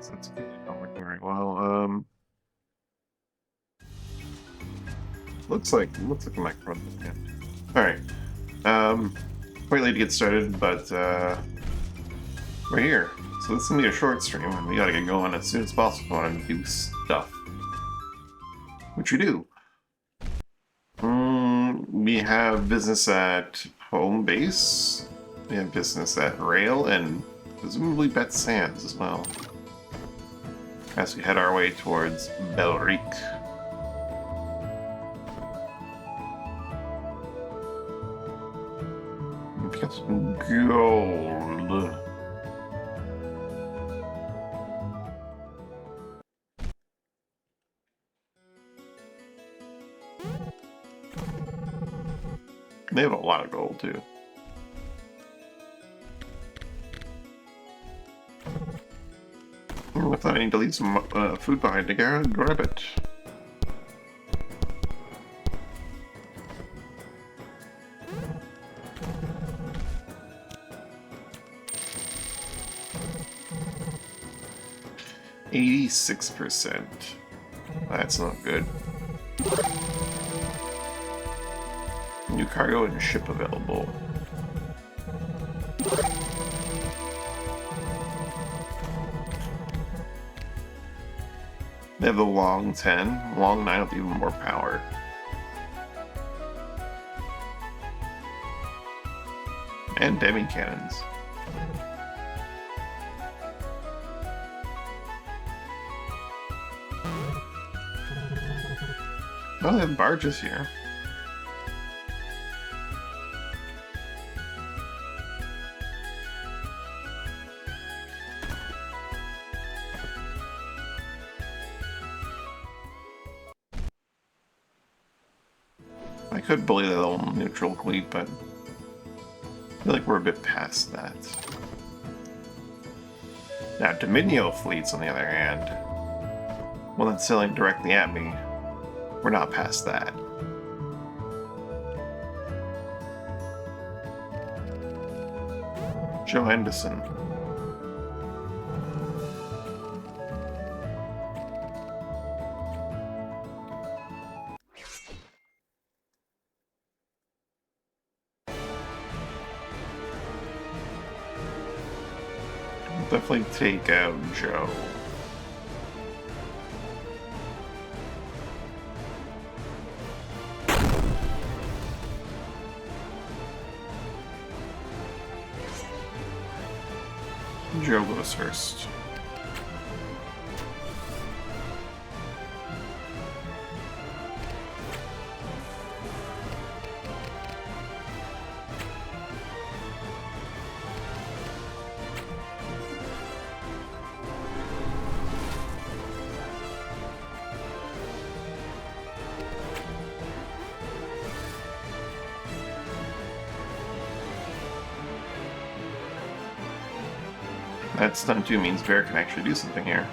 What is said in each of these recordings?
guess that's not working very well. Looks like the microphone. Yeah. All right. Quite late to get started, but we're here. So this is gonna be a short stream, and we gotta get going as soon as possible. I want to do stuff, which we do. We have business at home base. We have business at rail, and presumably Bet Sands as well. As we head our way towards Belrique. We've got some gold. They have a lot of gold too. I thought I need to leave some food behind to grab it. %86%. That's not good. New cargo and ship available. They have the long 10, long 9 with even more power. And demi cannons. Oh, they have barges here. I could bully the little neutral fleet, but I feel like we're a bit past that. Now, Dominio fleets, on the other hand, one that's sailing directly at me, we're not past that. Joe Henderson. Definitely take out Joe. Joe goes first. That stun 2 means Bear can actually do something here.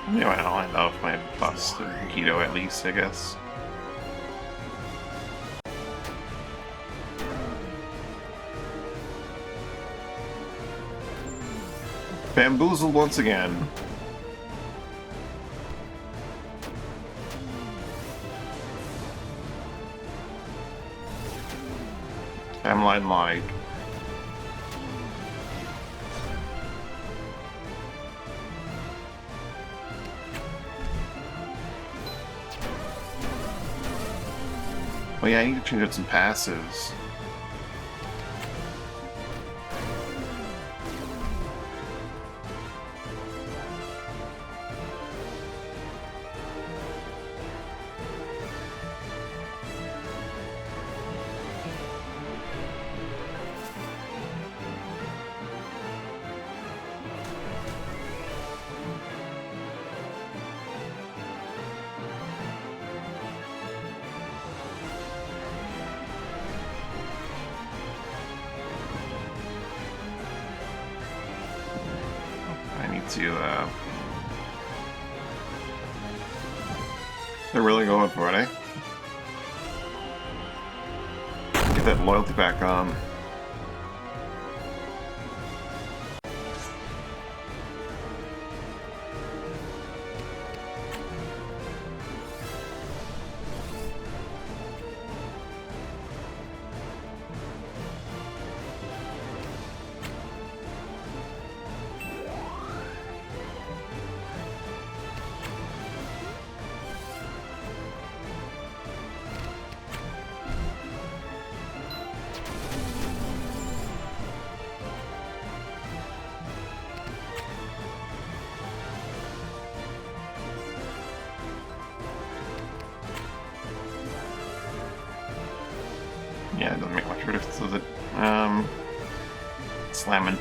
Anyway, I'll end off my bust of Keto at least, I guess. Bamboozled once again. Timeline lied. Oh yeah, I need to change out some passives. need to, they're really going for it, eh? Get that loyalty back on. Yeah, it doesn't make much of a difference, does it? Slamming.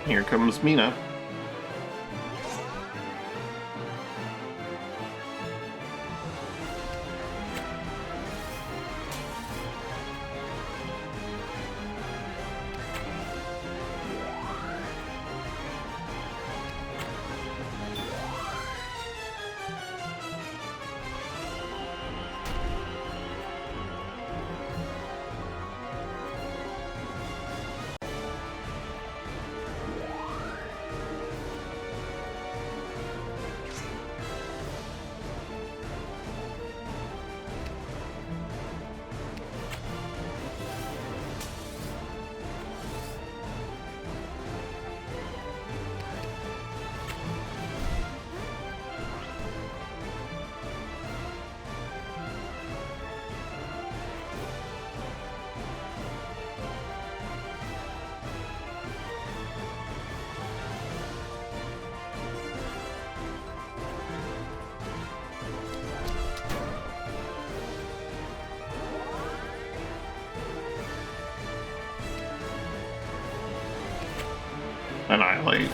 Here comes Mina. Annihilate.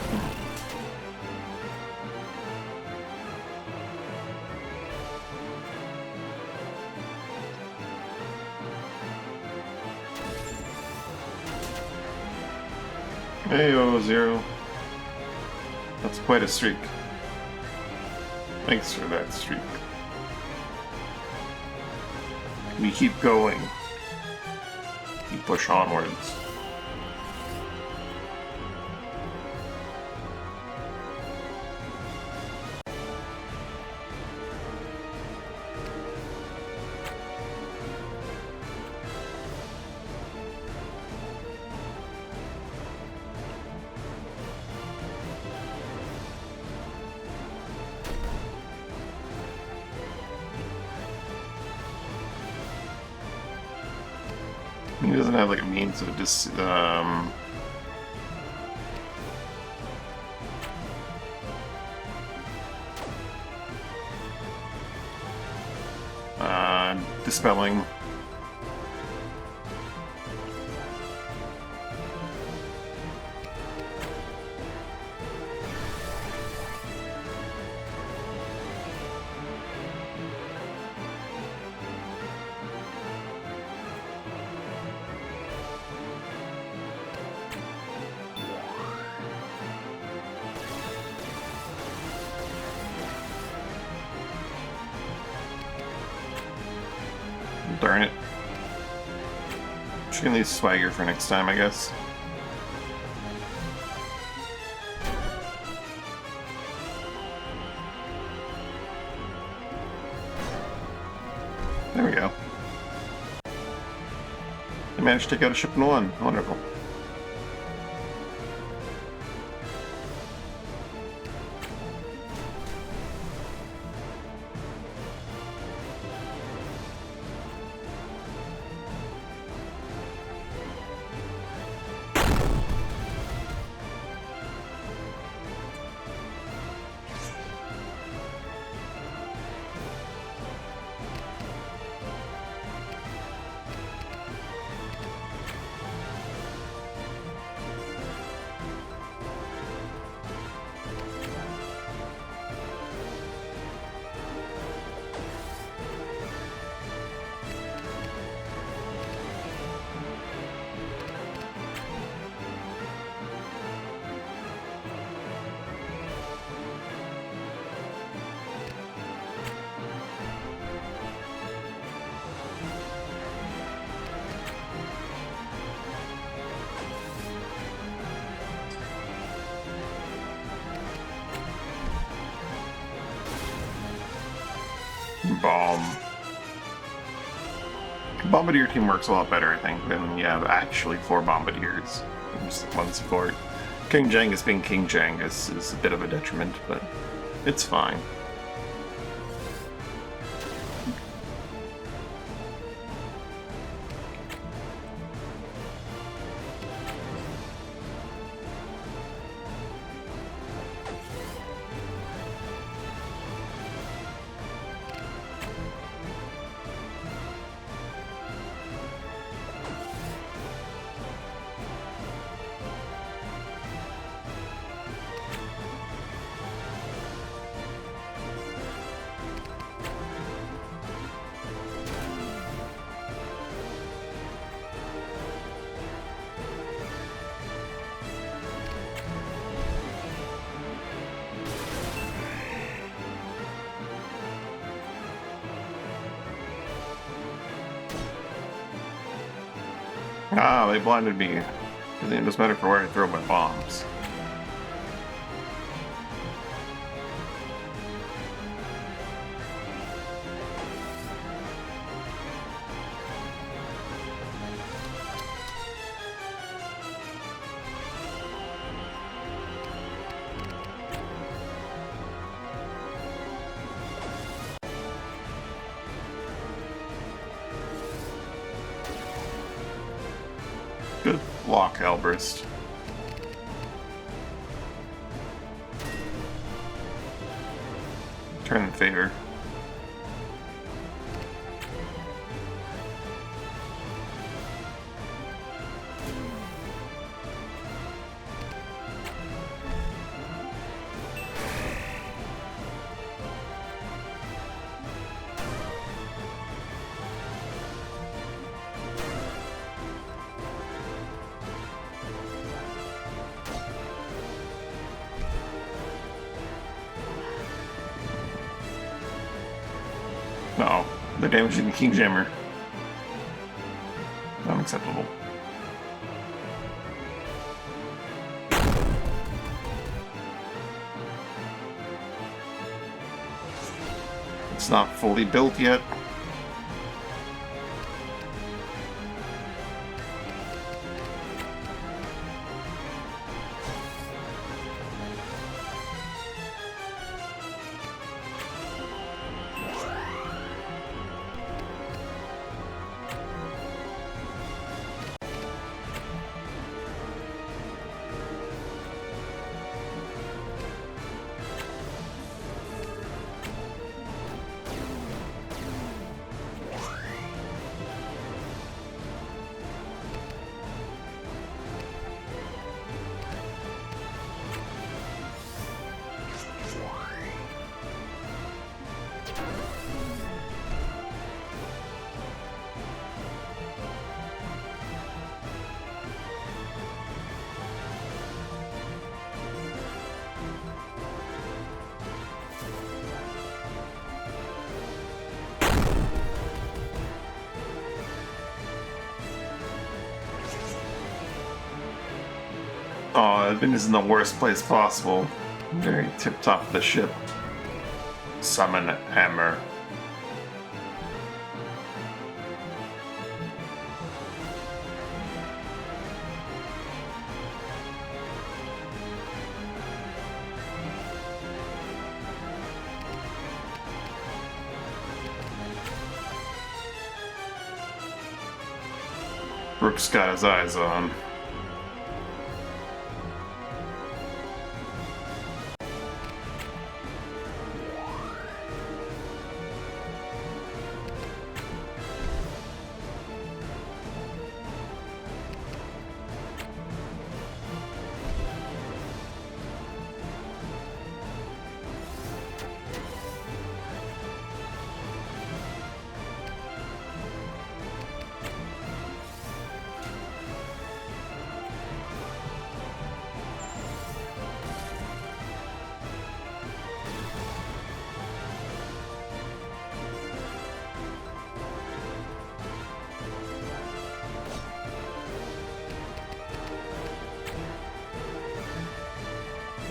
Hey, 0. That's quite a streak. Thanks for that streak. We keep going. We push onwards. He doesn't have like a means of just dispelling. darn it. Just gonna leave swagger for next time, I guess. There we go. I managed to take out a ship in one. Wonderful. Bomb. Bombardier team works a lot better, I think, than you have actually 4 Bombardiers. Just 1 support. King Jangus being King Jangus is a bit of a detriment, but it's fine. Ah, they blinded me. It doesn't matter for where I throw my bombs. Good block, Albrist. Turn the favor. No, they're damaging the King Jammer. Unacceptable. It's not fully built yet. Vin is in the worst place possible. Very tip top of the ship. Summon hammer. Brooks got his eyes on.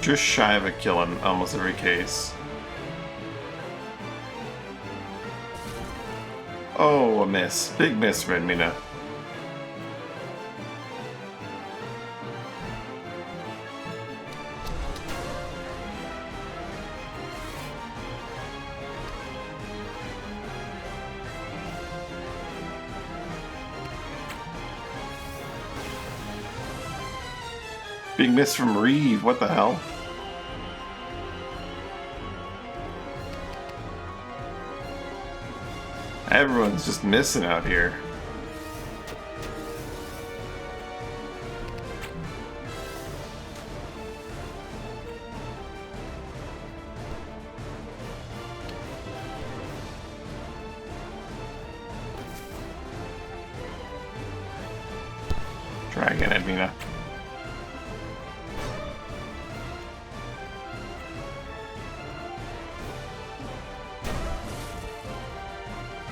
Just shy of a kill in almost every case. Oh, a miss. Big miss, Red Mina. Big miss from Reeve. What the hell? Everyone's just missing out here. Try again, Edwina.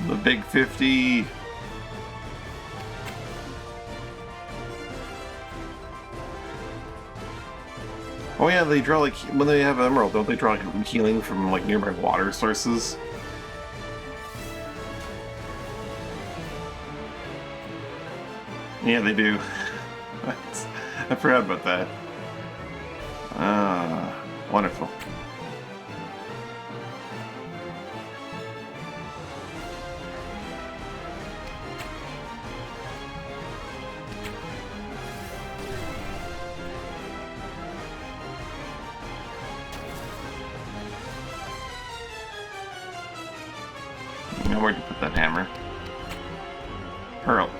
The big 50. Oh yeah, they draw like, when they have Emerald, don't they draw like healing from like nearby water sources? Yeah, they do. I forgot about that. Ah, wonderful. Now where'd you put that hammer? Hurl.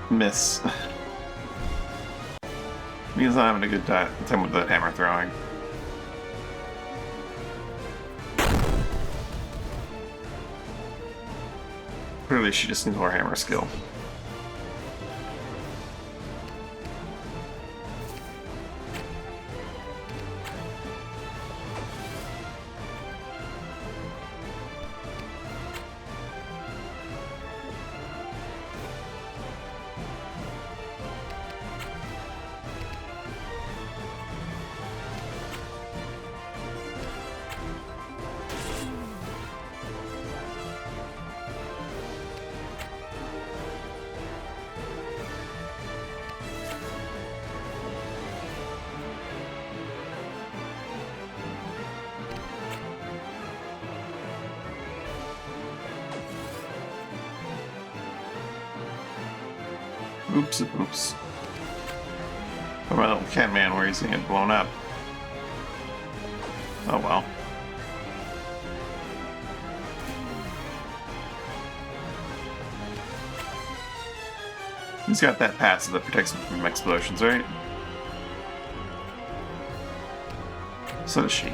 Miss. He's not having a good time with that hammer throwing. Clearly she just needs more hammer skill. Oops, oops. Oh, my little cat man where he's gonna get blown up. Oh well. He's got that passive that protects him from explosions, right? So does she.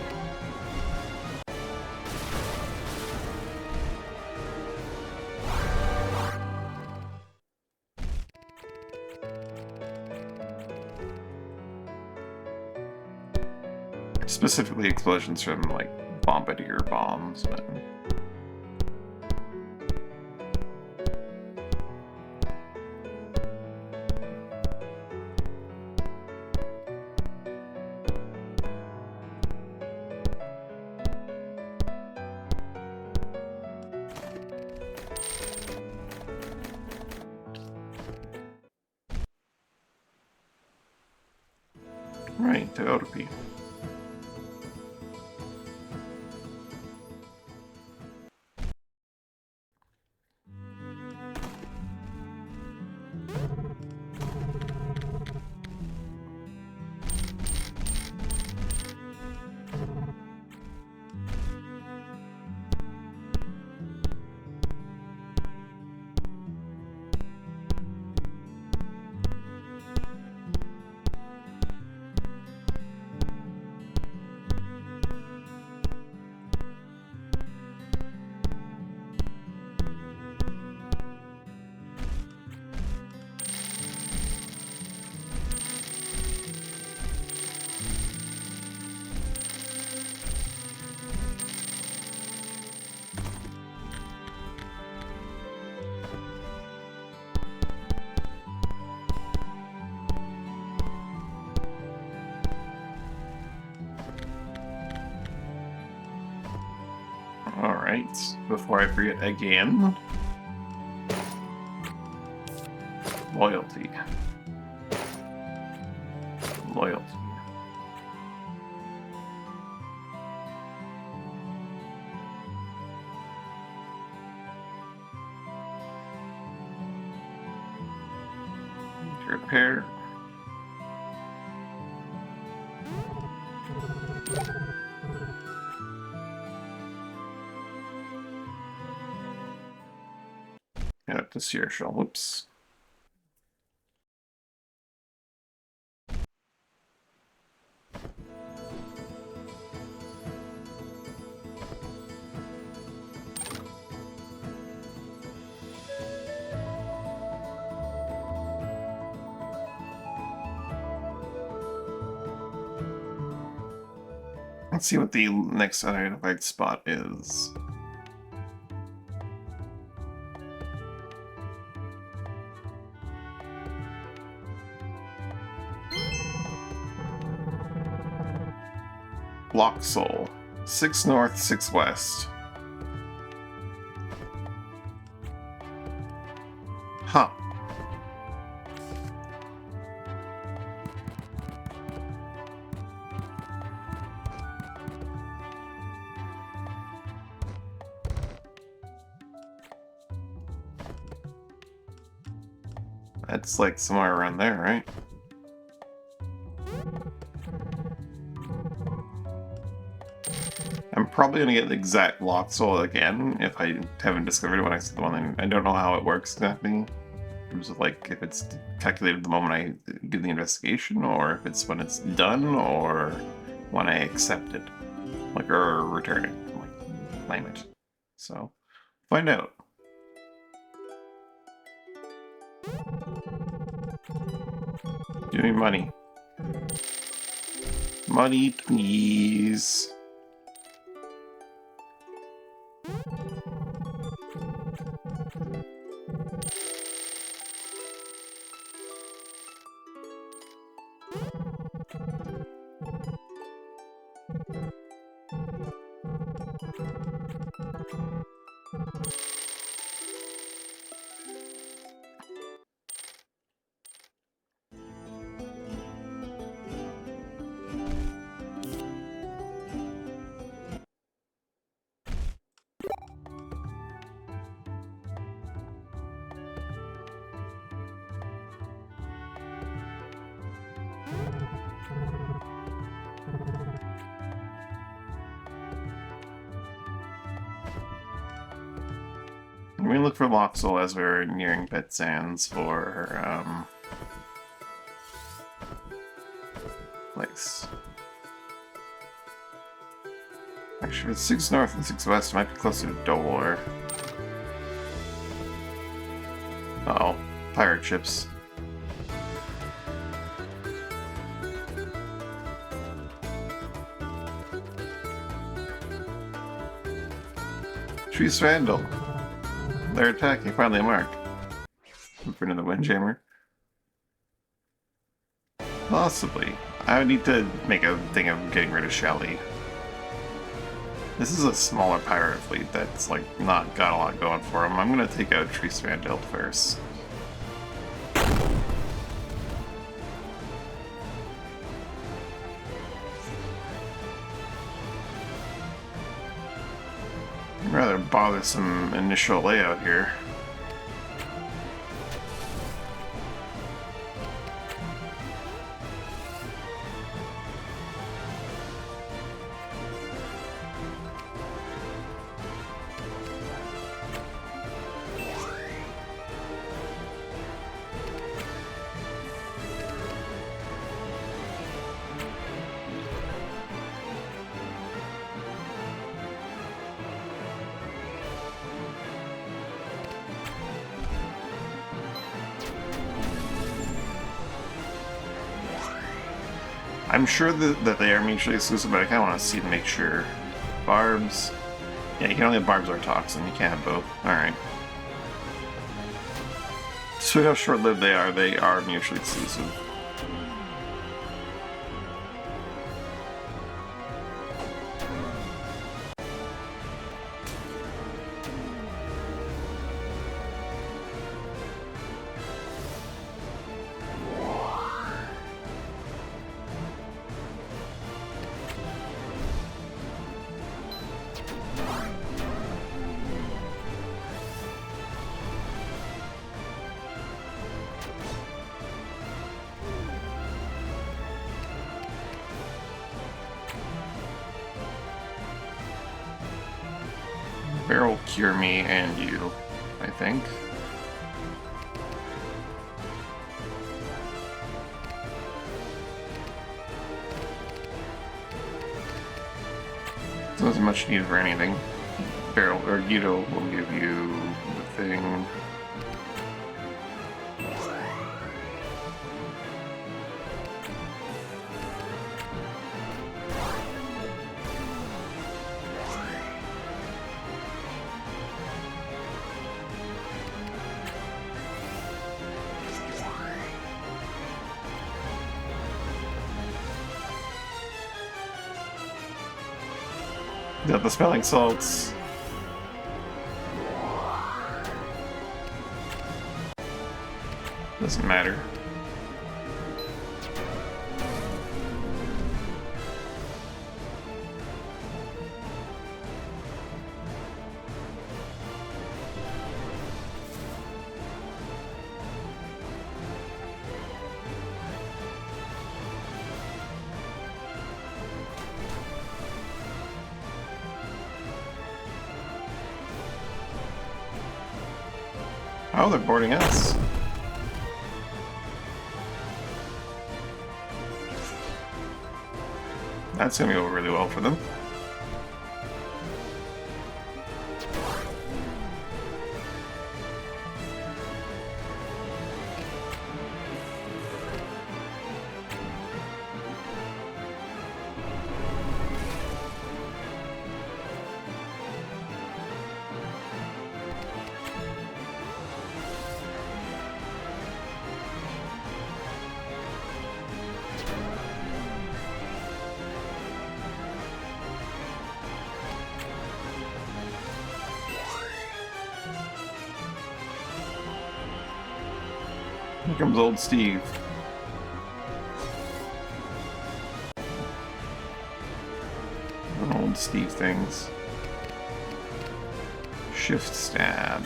Specifically explosions from, like, bombardier bombs, but... Right, to Otopi. Alright, before I forget again. Loyalty. Loyalty. Repair. Get up to Sear Shell. Whoops. Let's see what the next unidentified spot is. Block Soul. 6 north, 6 west. Huh. That's like somewhere around there, right? I'm probably gonna get the exact lock soul again if I haven't discovered it when I see the one. I don't know how it works exactly. In terms of like if it's calculated the moment I do the investigation, or if it's when it's done, or when I accept it, like or return it, like claim it. So find out. Give me money. Money, please. We look for Loxel as we're nearing Pet Sands for place. Actually, it's 6 north and 6 west. It might be closer to Dolor. Uh-oh, pirate ships. Trees Vandal. They're attacking, finally a mark. In front of the Windjammer. Possibly. I would need to make a thing of getting rid of Shelly. This is a smaller pirate fleet that's like not got a lot going for them. I'm gonna take out Trees Vandal first. Rather bothersome initial layout here. I'm sure that they are mutually exclusive, but I kind of want to see to make sure. Barbs. Yeah, you can only have barbs or toxin. You can't have both. Alright. So how short-lived they are mutually exclusive. Barrel cure me and you, I think. So there's much need for anything. Barrel or Guido will give you the thing. Got the smelling salts. Doesn't matter. Oh, they're boarding us. That's gonna go really well for them. Here comes old Steve. Old Steve things. Shift stab.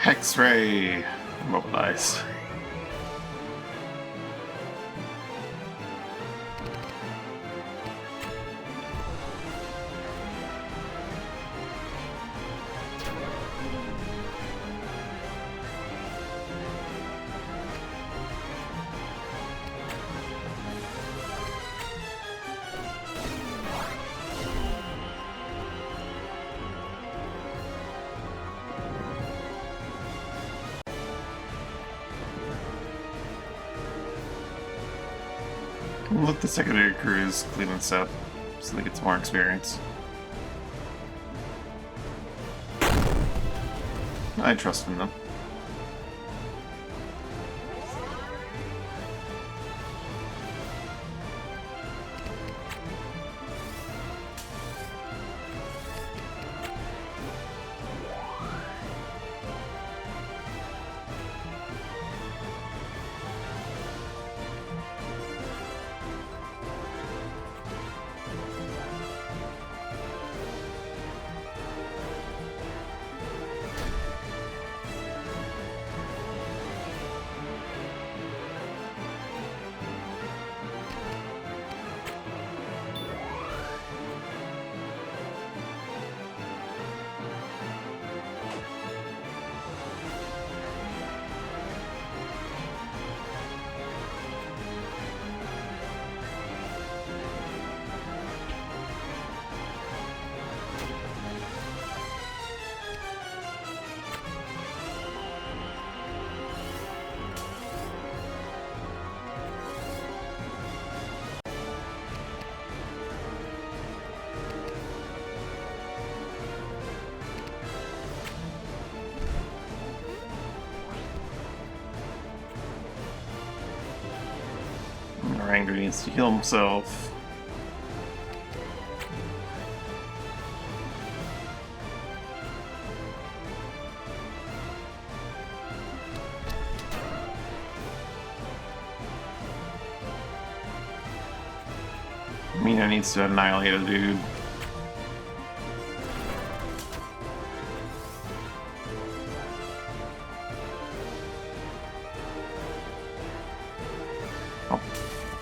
X-ray mobilized. Let the secondary crews clean this up so they get some more experience. I trust in them. Ranger needs to heal himself. Mina needs to annihilate a dude.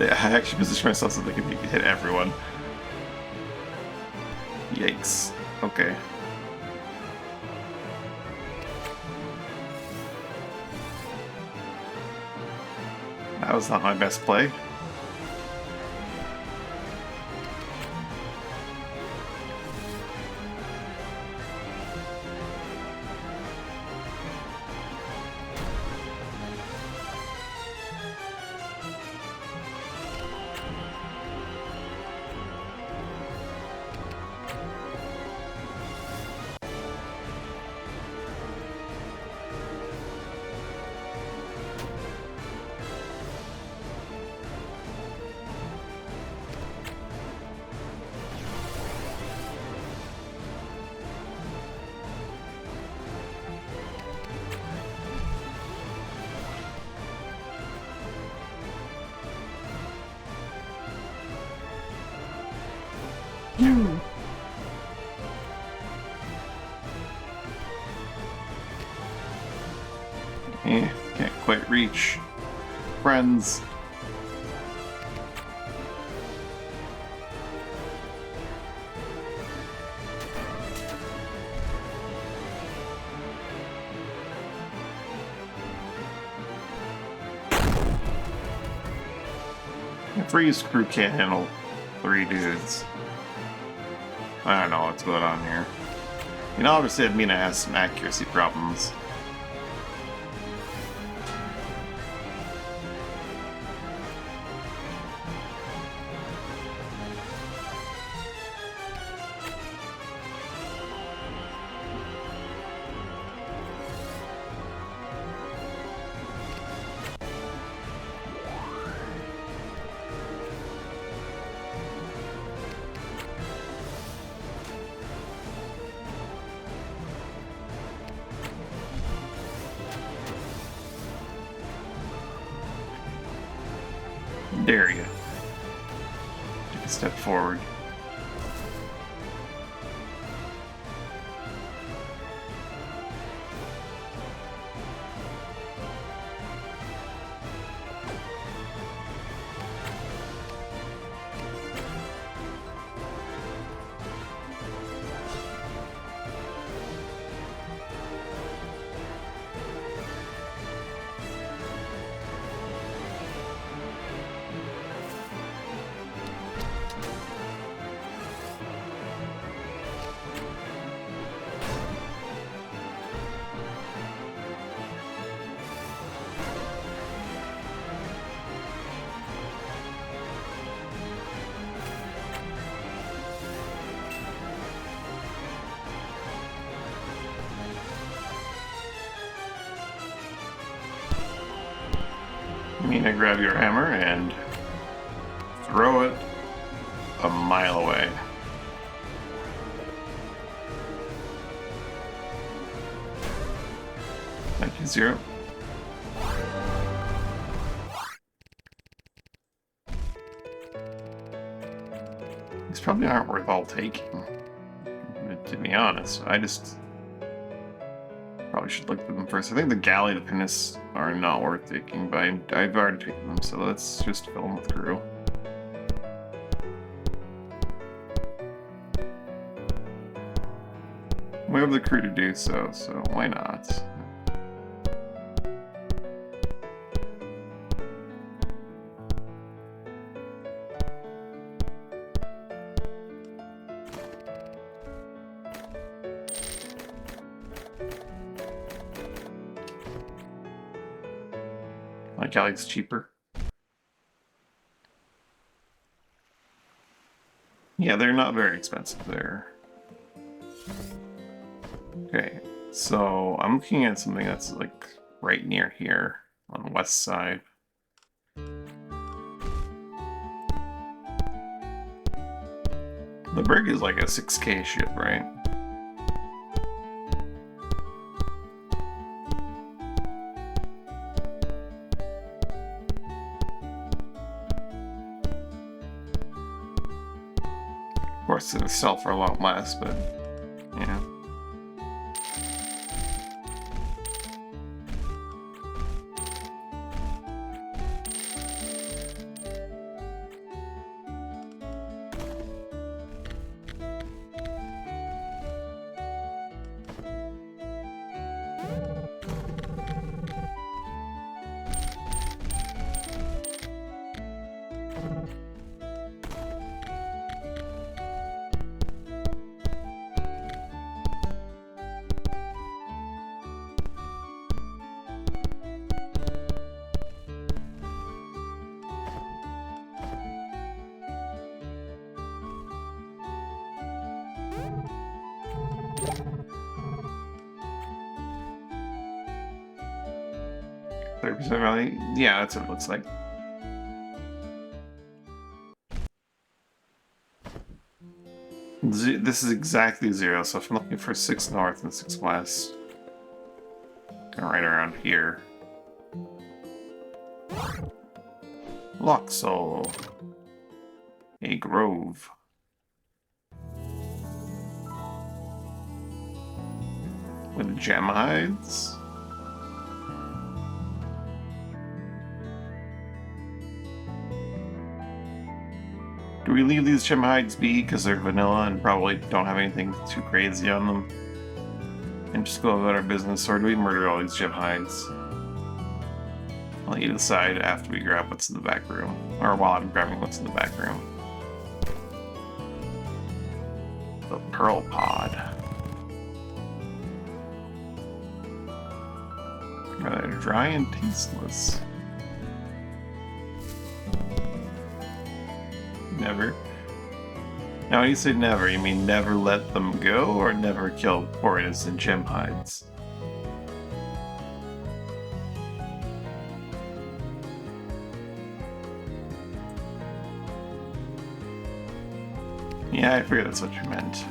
I actually position myself so they can hit everyone. Yikes. Okay. That was not my best play. Can't quite reach. Friends. Freeze crew can't handle 3 dudes. I don't know what's going on here. You know, obviously Mina has some accuracy problems. Dare you. Take a step forward. Mina, grab your hammer and throw it a mile away. Thank you, Zero. These probably aren't worth all taking, to be honest. I just probably should look at them first. I think the galley to pinnace are not worth taking, but I've already taken them, so let's just fill them with crew. We have the crew to do so why not? Like Alex cheaper. Yeah, they're not very expensive there. Okay, so I'm looking at something that's like right near here on the west side. The brig is like a 6K ship, right? Of course, it'll sell for a lot less, but yeah. Value? Yeah, that's what it looks like. This is exactly 0, so if I'm looking for 6 north and 6 west, right around here. Loxol. A grove. With gem hides? Do we leave these gem hides be because they're vanilla and probably don't have anything too crazy on them? And just go about our business, or do we murder all these gem hides? I'll let you decide after we grab what's in the back room. Or while I'm grabbing what's in the back room. The pearl pod. They're dry and tasteless. Never. Now, when you say never, you mean never let them go, or never kill poor innocent gem hides? Yeah, I figured that's what you meant.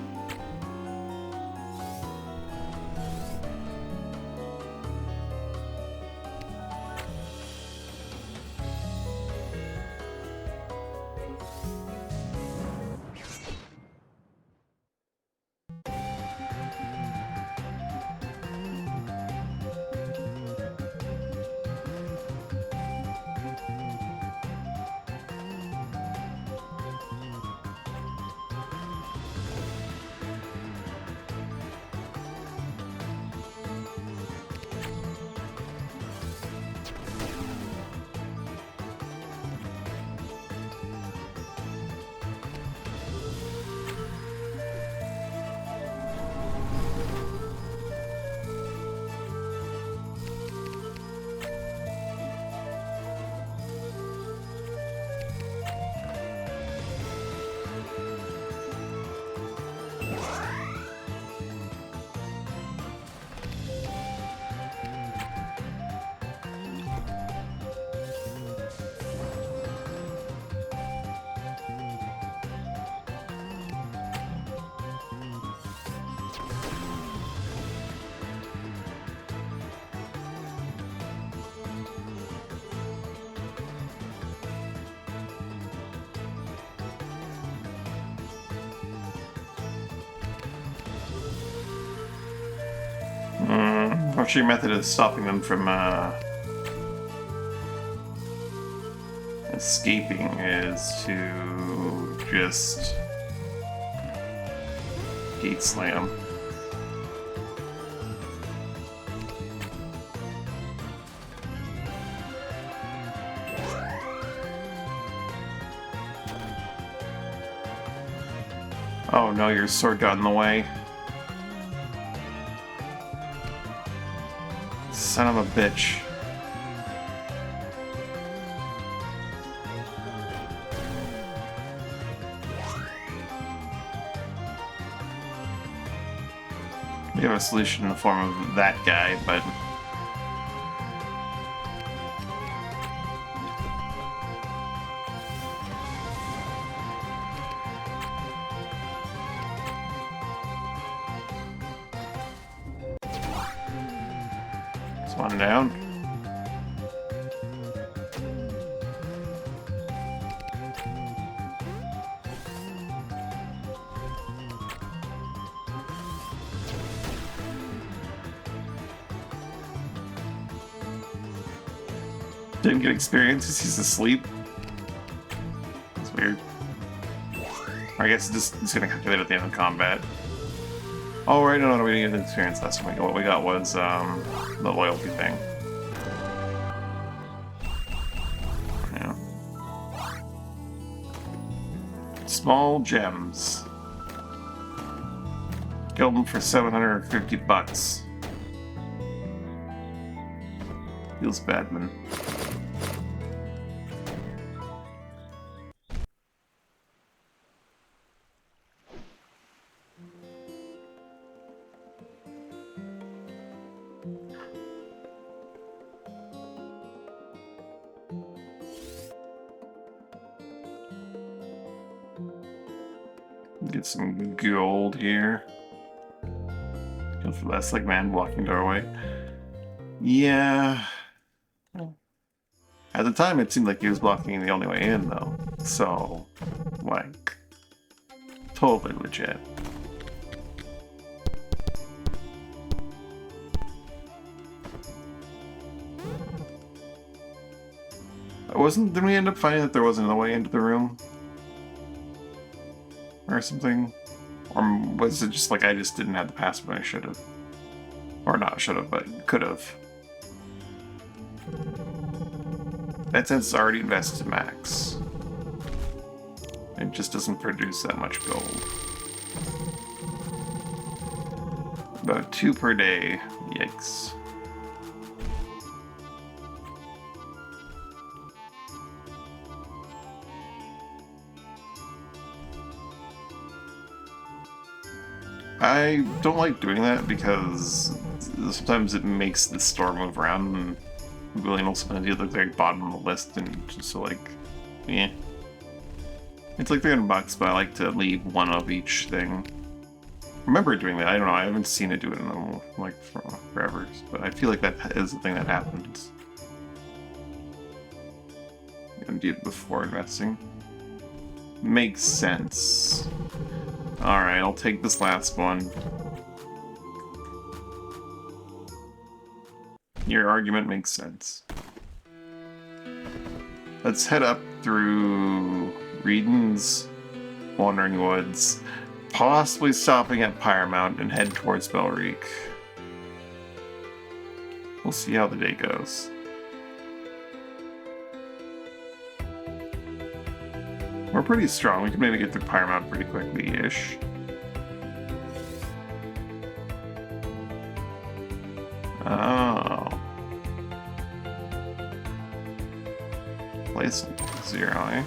What's your method of stopping them from escaping is to just gate slam. Oh no, your sword got in the way. Son of a bitch. We have a solution in the form of that guy, but... It's one down. Didn't get experience because he's asleep. That's weird. Or I guess it's gonna calculate at the end of combat. Oh, right, no, we didn't get experience last time. What we got was the loyalty thing. Yeah. Small gems. Killed them for 750 bucks. Feels bad, man. Get some gold here. Go for less like man blocking doorway. Yeah. At the time, it seemed like he was blocking the only way in, though. So, like, totally legit. Didn't we end up finding that there wasn't another way into the room? Or something? Or was it just like I just didn't have the password I should have? Or not should have, but could have. That sense is already invested max. It just doesn't produce that much gold. About 2 per day. Yikes. I don't like doing that because sometimes it makes the store move around and William will spend at the very bottom of the list and just so like, yeah. It's like 300 bucks, but I like to leave one of each thing. I remember doing that, I don't know, I haven't seen it do it in like forever, but I feel like that is the thing that happens. I did it before investing. Makes sense. Alright, I'll take this last one. Your argument makes sense. Let's head up through Reedon's Wandering Woods, possibly stopping at Pyrmount and head towards Belreek. We'll see how the day goes. We're pretty strong. We can maybe get through Pyrmount pretty quickly-ish. Oh. Place 0, eh?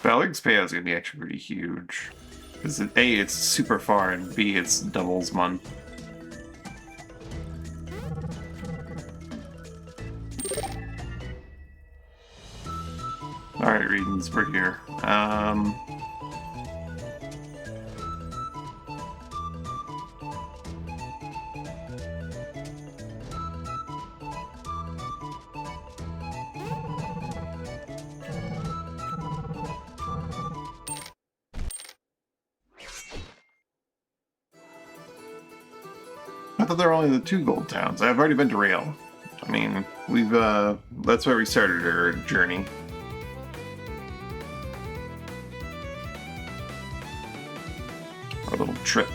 Belrick's payout is going to be actually pretty huge. Because A, it's super far, and B, it's doubles month. Alright, Reedons, we're here. thought there were only the 2 gold towns. I've already been to Rail. I mean, we've, that's why we started our journey. Our little trip.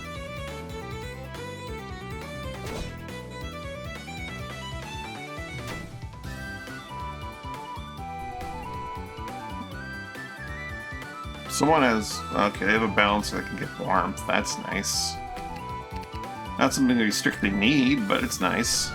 Someone has... Okay, they have a balancer that can get warmth. That's nice. Not something we strictly need, but it's nice.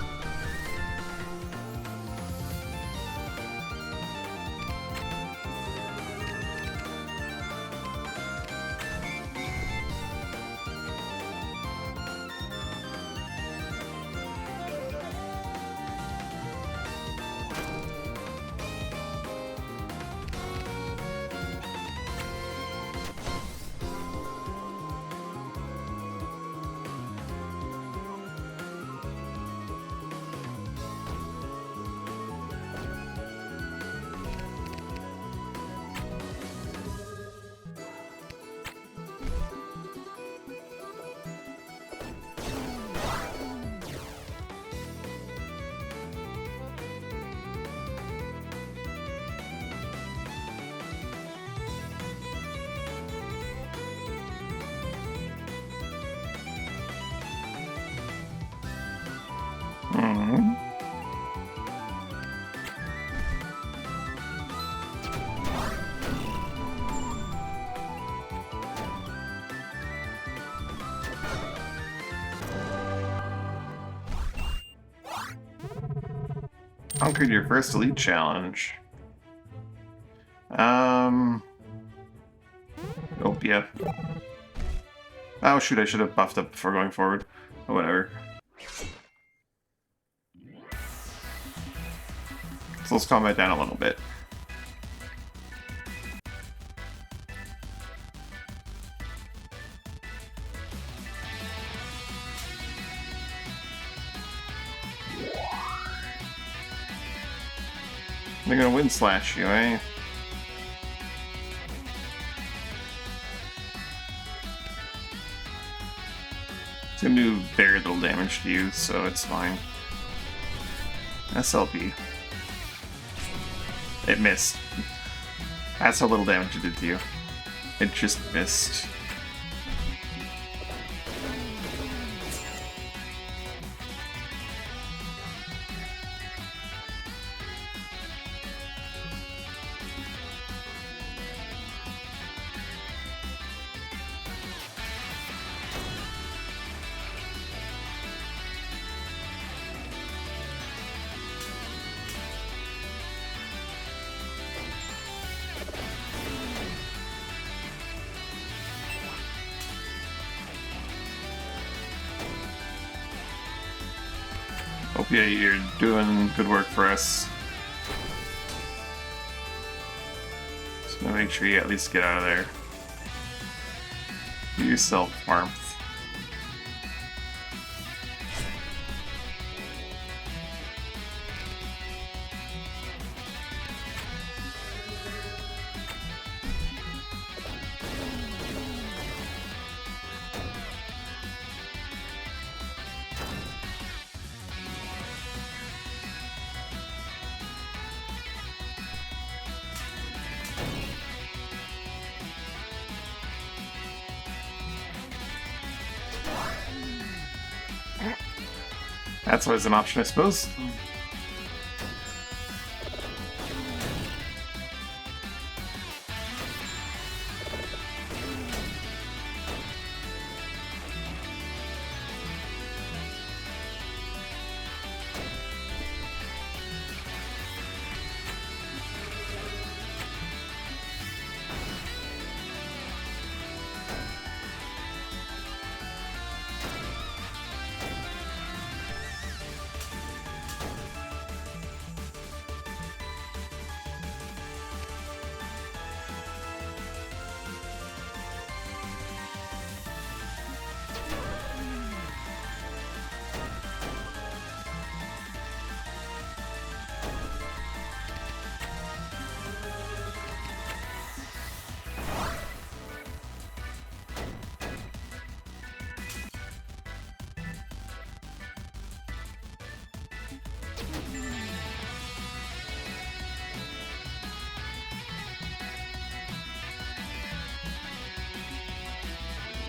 Conquered your first elite challenge. Nope, yeah. Oh shoot, I should have buffed up before going forward. Oh, whatever. So let's calm it down a little bit. They're gonna wind slash you, eh? It's gonna do very little damage to you, so it's fine. SLP. It missed. That's how little damage it did to you. It just missed. Hope you're doing good work for us. Just gonna make sure you at least get out of there. Give yourself warmth. That's always an option, I suppose.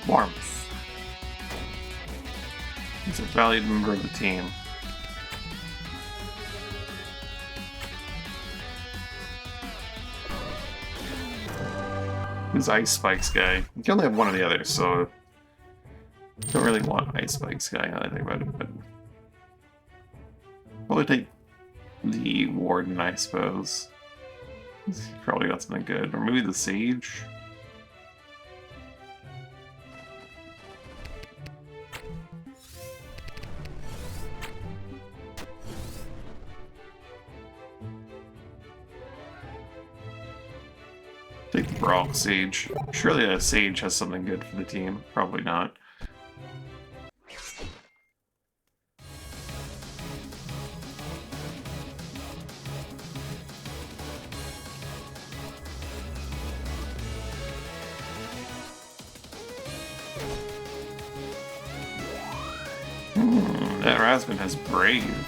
Warmth. He's a valued member of the team. Who's Ice Spikes guy? You can only have one of the others, so don't really want Ice Spikes guy now that I think about it, but probably take the Warden, I suppose. He's probably got something good. Or maybe the Sage. Take the Brawl Sage. Surely a Sage has something good for the team. Probably not. That Rasmus has Brave.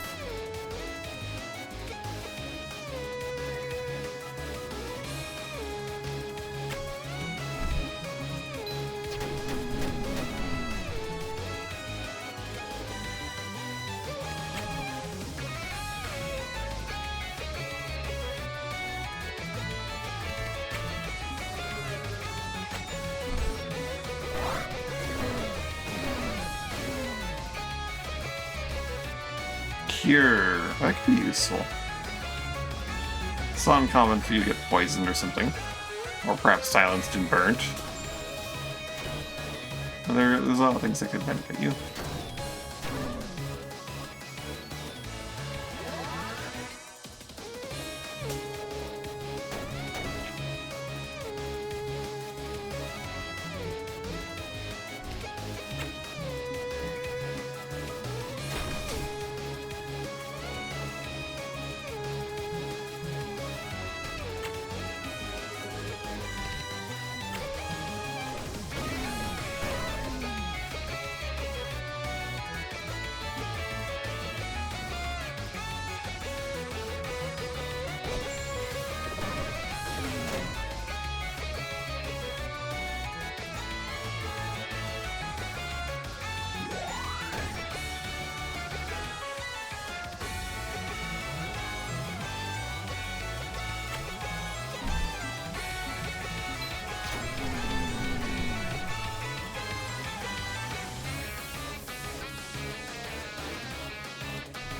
Cure. That could be useful. It's not uncommon for you to get poisoned or something. Or perhaps silenced and burnt. There's a lot of things that could benefit you.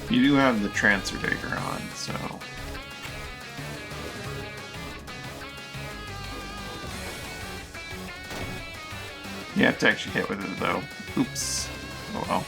You do have the Transfer Dagger on, so... You have to actually hit with it, though. Oops. Oh well.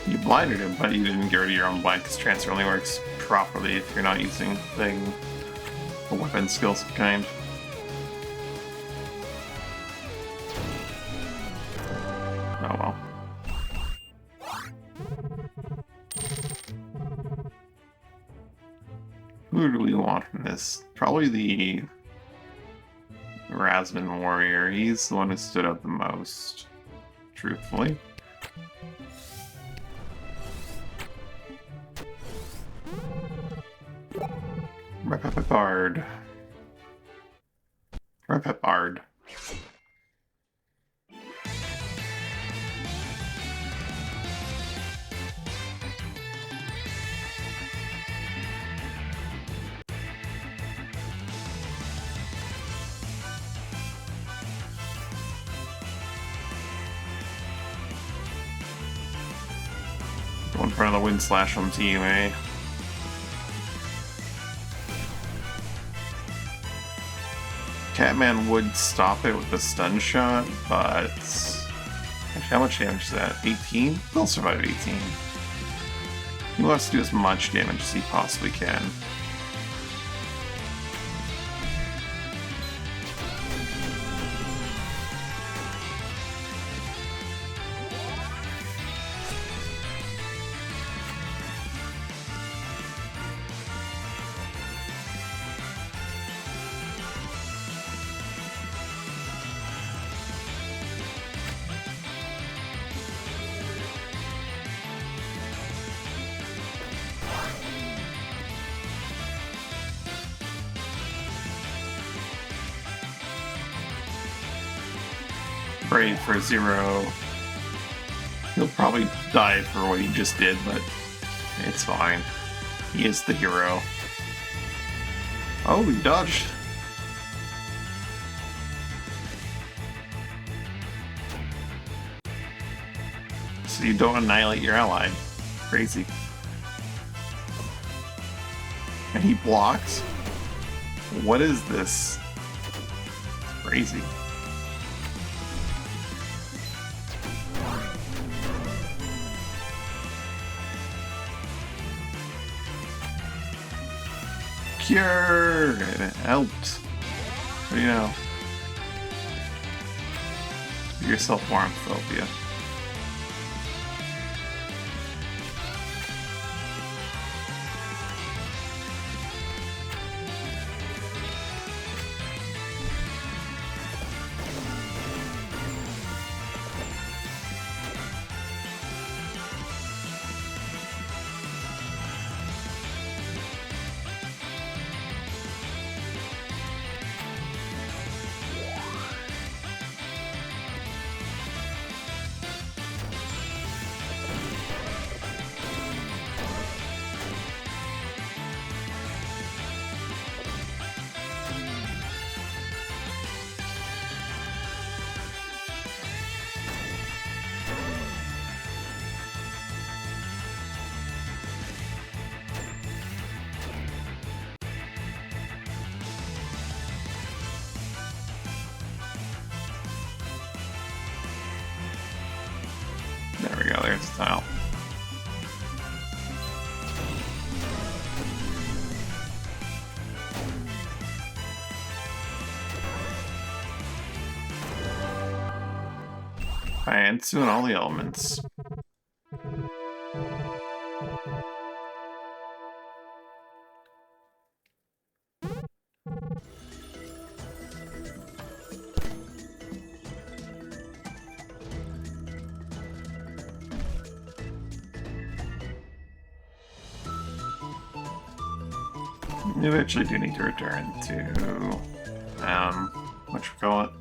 You blinded him, but you didn't get rid of your own blind, because transfer only works properly if you're not using a weapon skill kind. Oh well. Who do we want from this? Probably the Rasmus Warrior. He's the one who stood out the most, truthfully. Repepard. Repepard. Go in front of the Wind Slash on team, eh? Catman would stop it with a stun shot, but... Actually, how much damage is that? 18? He'll survive 18. He wants to do as much damage as he possibly can. Brave for 0. He'll probably die for what he just did, but it's fine. He is the hero. Oh, he dodged. So you don't annihilate your ally. Crazy. And he blocks? What is this? It's crazy. Cure! It helped. What do you know? Give yourself warmth, Phobia. There we go, there's the tile. And soon all the elements. We eventually do need to return to, whatchamacallit?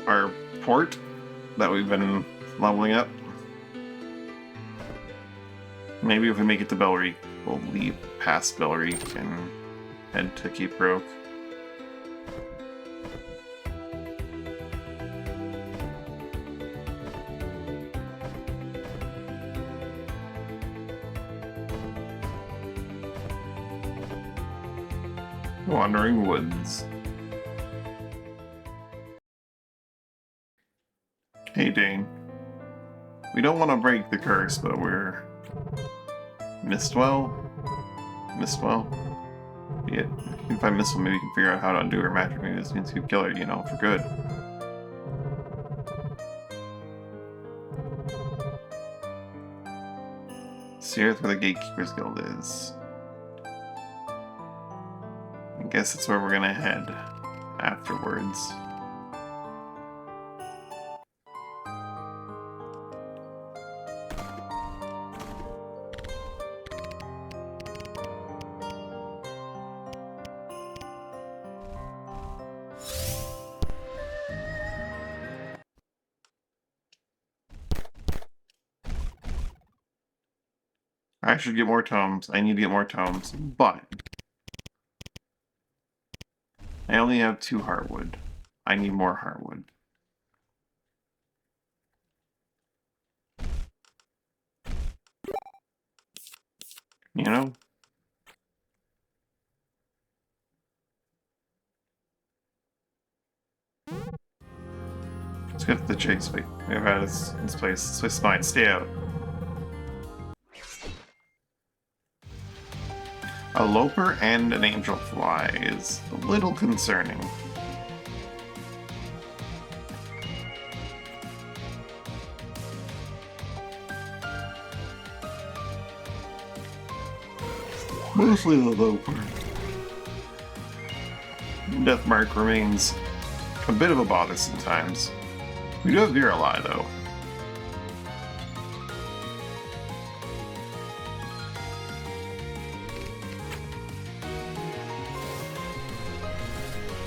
Our port that we've been leveling up. Maybe if we make it to Bellary, we'll leave past Bellary and head to Cape Roke. Wandering Woods. Hey Dane. We don't want to break the curse, but we're... Mistwell? Mistwell? Yeah, if you can find Mistwell, maybe we can figure out how to undo her magic. Maybe this means you kill her, you know, for good. See Earth where the Gatekeeper's Guild is. I guess that's where we're gonna head afterwards. I should get more tomes. I need to get more tomes, but I only have 2 heartwood. I need more heartwood. You know? Let's get the chase. Wait, we've had this place. This place is mine. Stay out. A loper and an angel fly is a little concerning. Mostly the loper. Deathmark remains a bit of a bother sometimes. We do have Virali, though.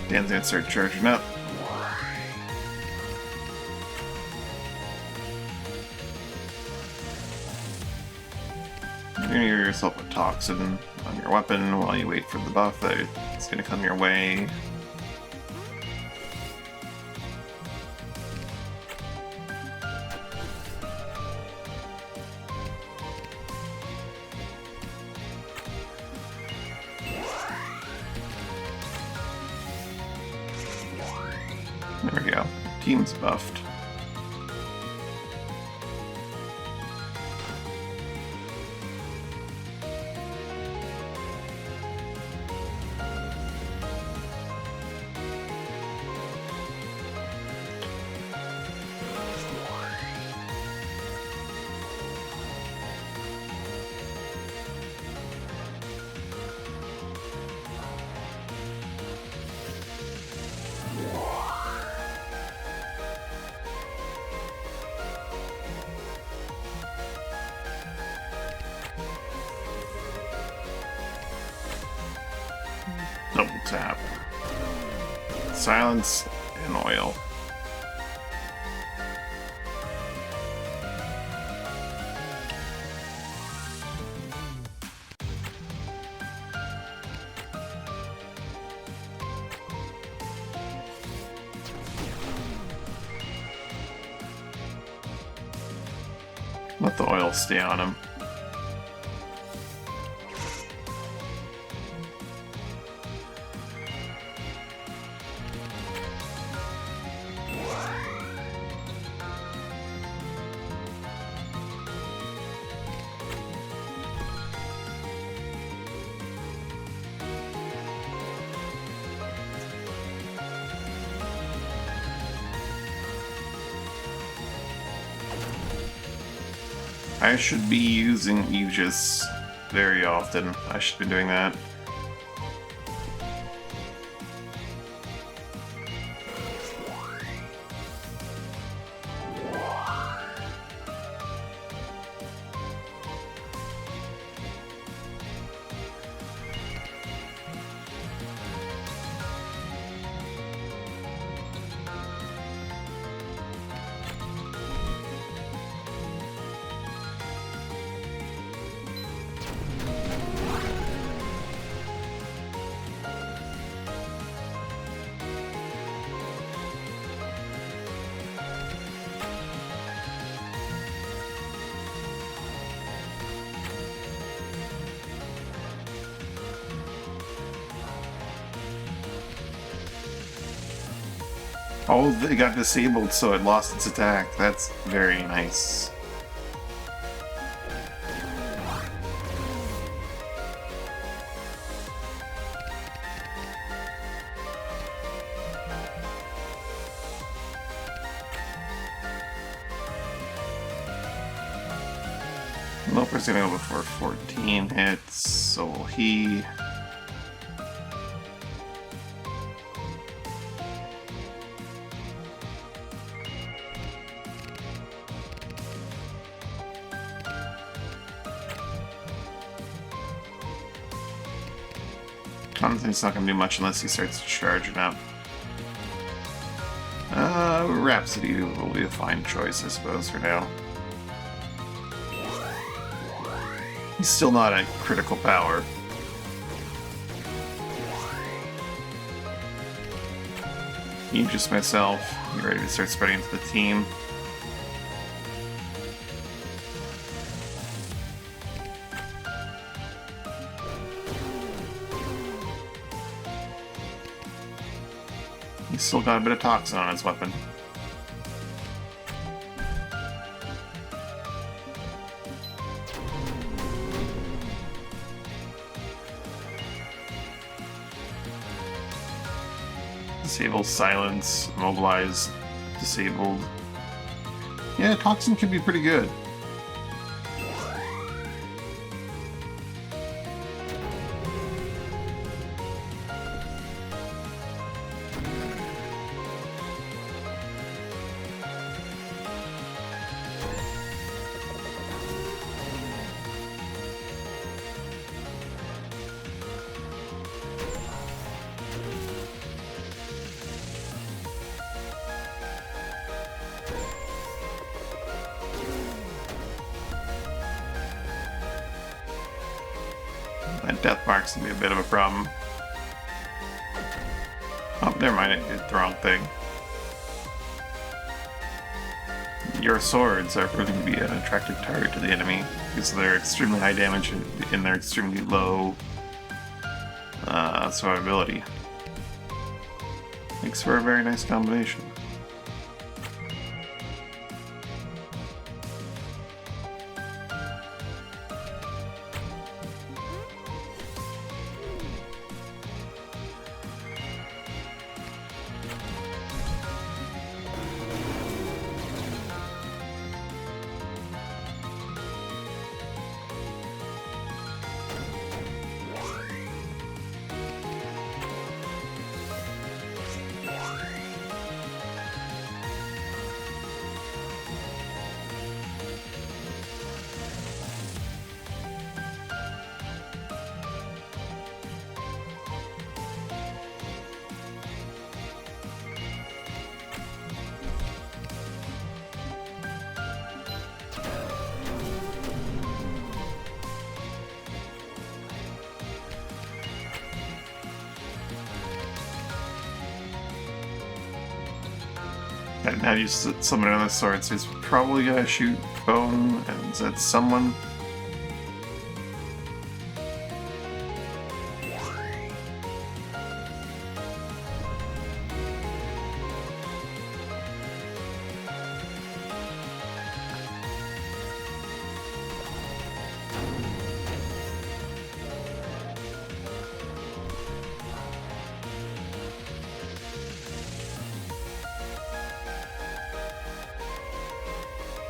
Dan's gonna start charging up. You're gonna give yourself a toxin on your weapon while you wait for the buff that's gonna come your way. There we go. Team's buffed. Double tap. Silence and oil. Let the oil stay on him. I should be using Aegis very often. I should be doing that. Oh, it got disabled, so it lost its attack. That's very nice. Loper's gonna go before 14 hits, so he... He's not gonna do much unless he starts charging up. Rhapsody will be a fine choice, I suppose, for now. He's still not at critical power. You just myself. You ready to start spreading to the team? He's still got a bit of toxin on his weapon. Disable, silence, immobilize, disabled. Yeah, toxin can be pretty good. That death mark's gonna be a bit of a problem. Oh, never mind, I did the wrong thing. Your swords are proving to be an attractive target to the enemy because they're extremely high damage and they're extremely low survivability. Makes for a very nice combination. And now you summon another sword, so he's probably gonna shoot bone and at someone.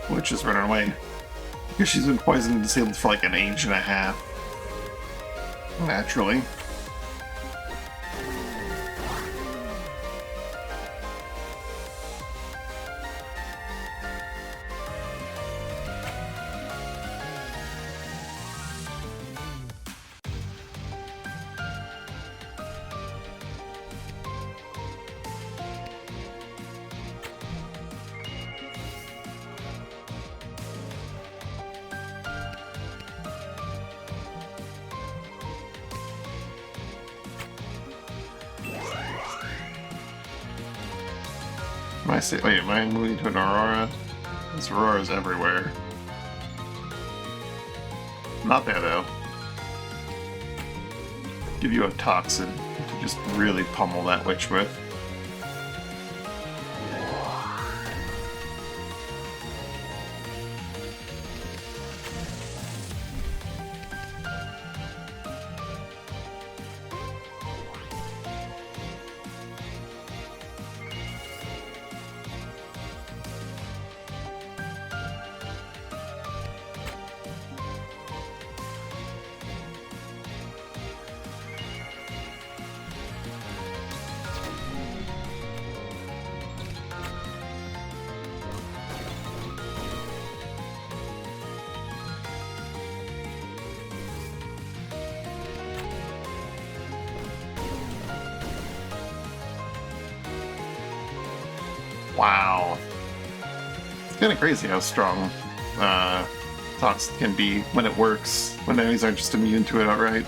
Which is running away. Because she's been poisoned and disabled for like an age and a half. Naturally. Wait, am I moving to an Aurora? This Aurora's everywhere. Not there, though. Give you a toxin to just really pummel that witch with. Wow. It's kind of crazy how strong Tox can be when it works, when enemies aren't just immune to it outright.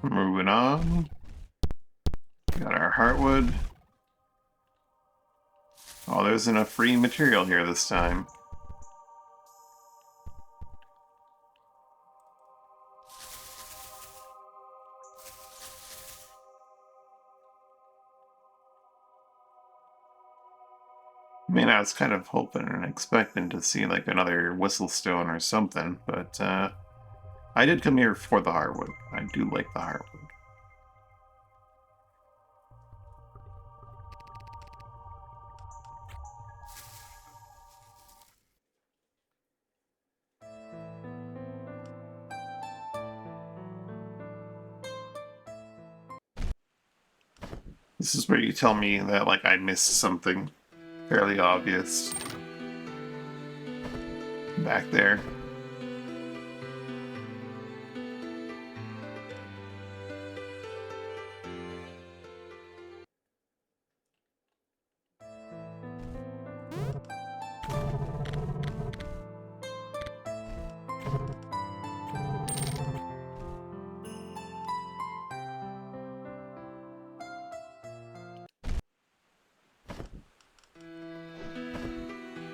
Moving on. Got our Heartwood. Oh, there's enough free material here this time. I mean, I was kind of hoping and expecting to see like another whistlestone or something, but I did come here for the hardwood. I do like the hardwood. This is where you tell me that like I missed something fairly obvious back there.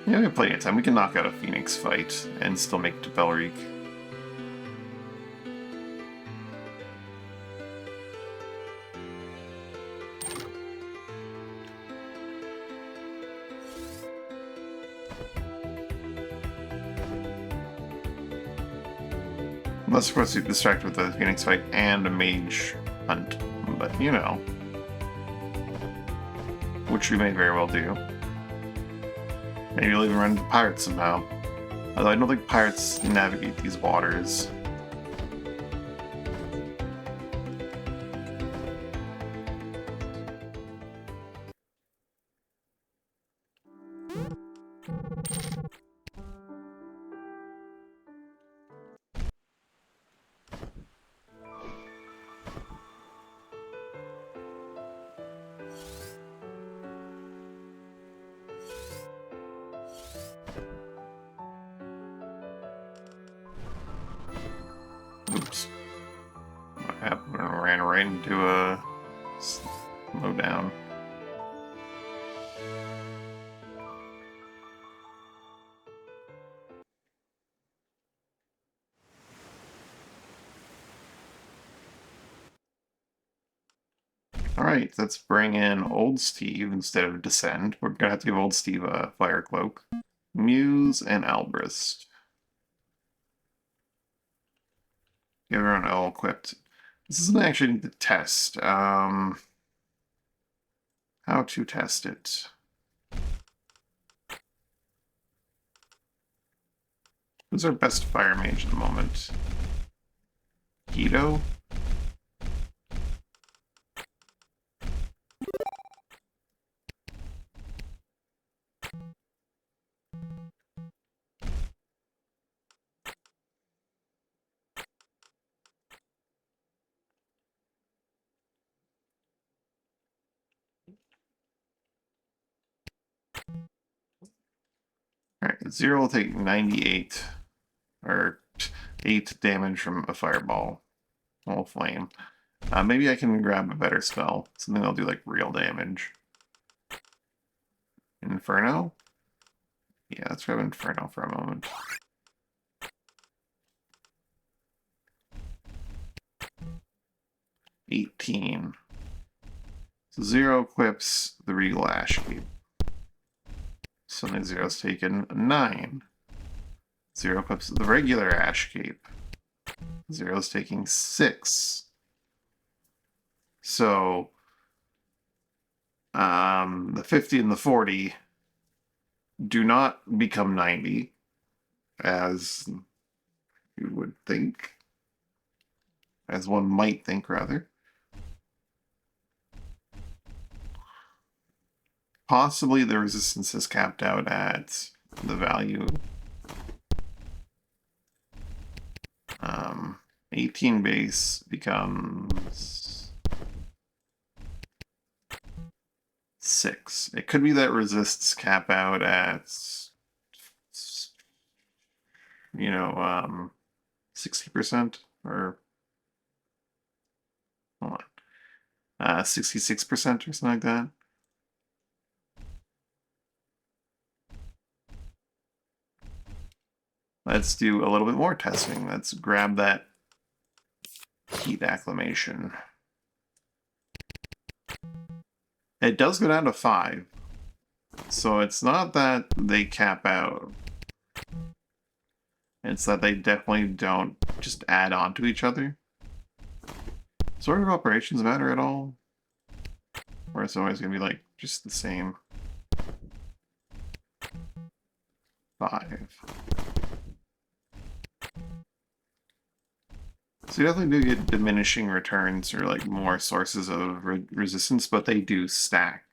Yeah, we have plenty of time. We can knock out a Phoenix fight and still make it to Belrique. Unless, of course, you distract with the Phoenix fight and a mage hunt. But, you know. Which we may very well do. Maybe you'll even run into pirates somehow. Although I don't think pirates navigate these waters. Oops. What happened? I ran right into a slow down. Alright, let's bring in Old Steve instead of Descend. We're gonna have to give Old Steve a Fire Cloak. Muse and Albrist. Get everyone all equipped. This is something I actually need to test. How to test it? Who's our best fire mage at the moment? Guido? Alright, Zero will take 98, or 8 damage from a fireball. Wall flame. Maybe I can grab a better spell. Something that'll do like real damage. Inferno? Yeah, let's grab Inferno for a moment. $18. So Zero equips the Regal Ash Cape. Suddenly Zero's taken 9. Zero equips the regular Ash Cape. Zero's taking 6. So, the 50 and the 40 do not become 90, as you would think. As one might think, rather. Possibly the resistance is capped out at the value. 18 base becomes 6. It could be that resists cap out at, 60%, or hold on, 66% or something like that. let's do a little bit more testing. Let's grab that heat acclimation. It does go down to 5. So it's not that they cap out. It's that they definitely don't just add on to each other. Sort of operations matter at all? Or it's always going to be like just the same? 5. So you definitely do get diminishing returns or like more sources of resistance, but they do stack.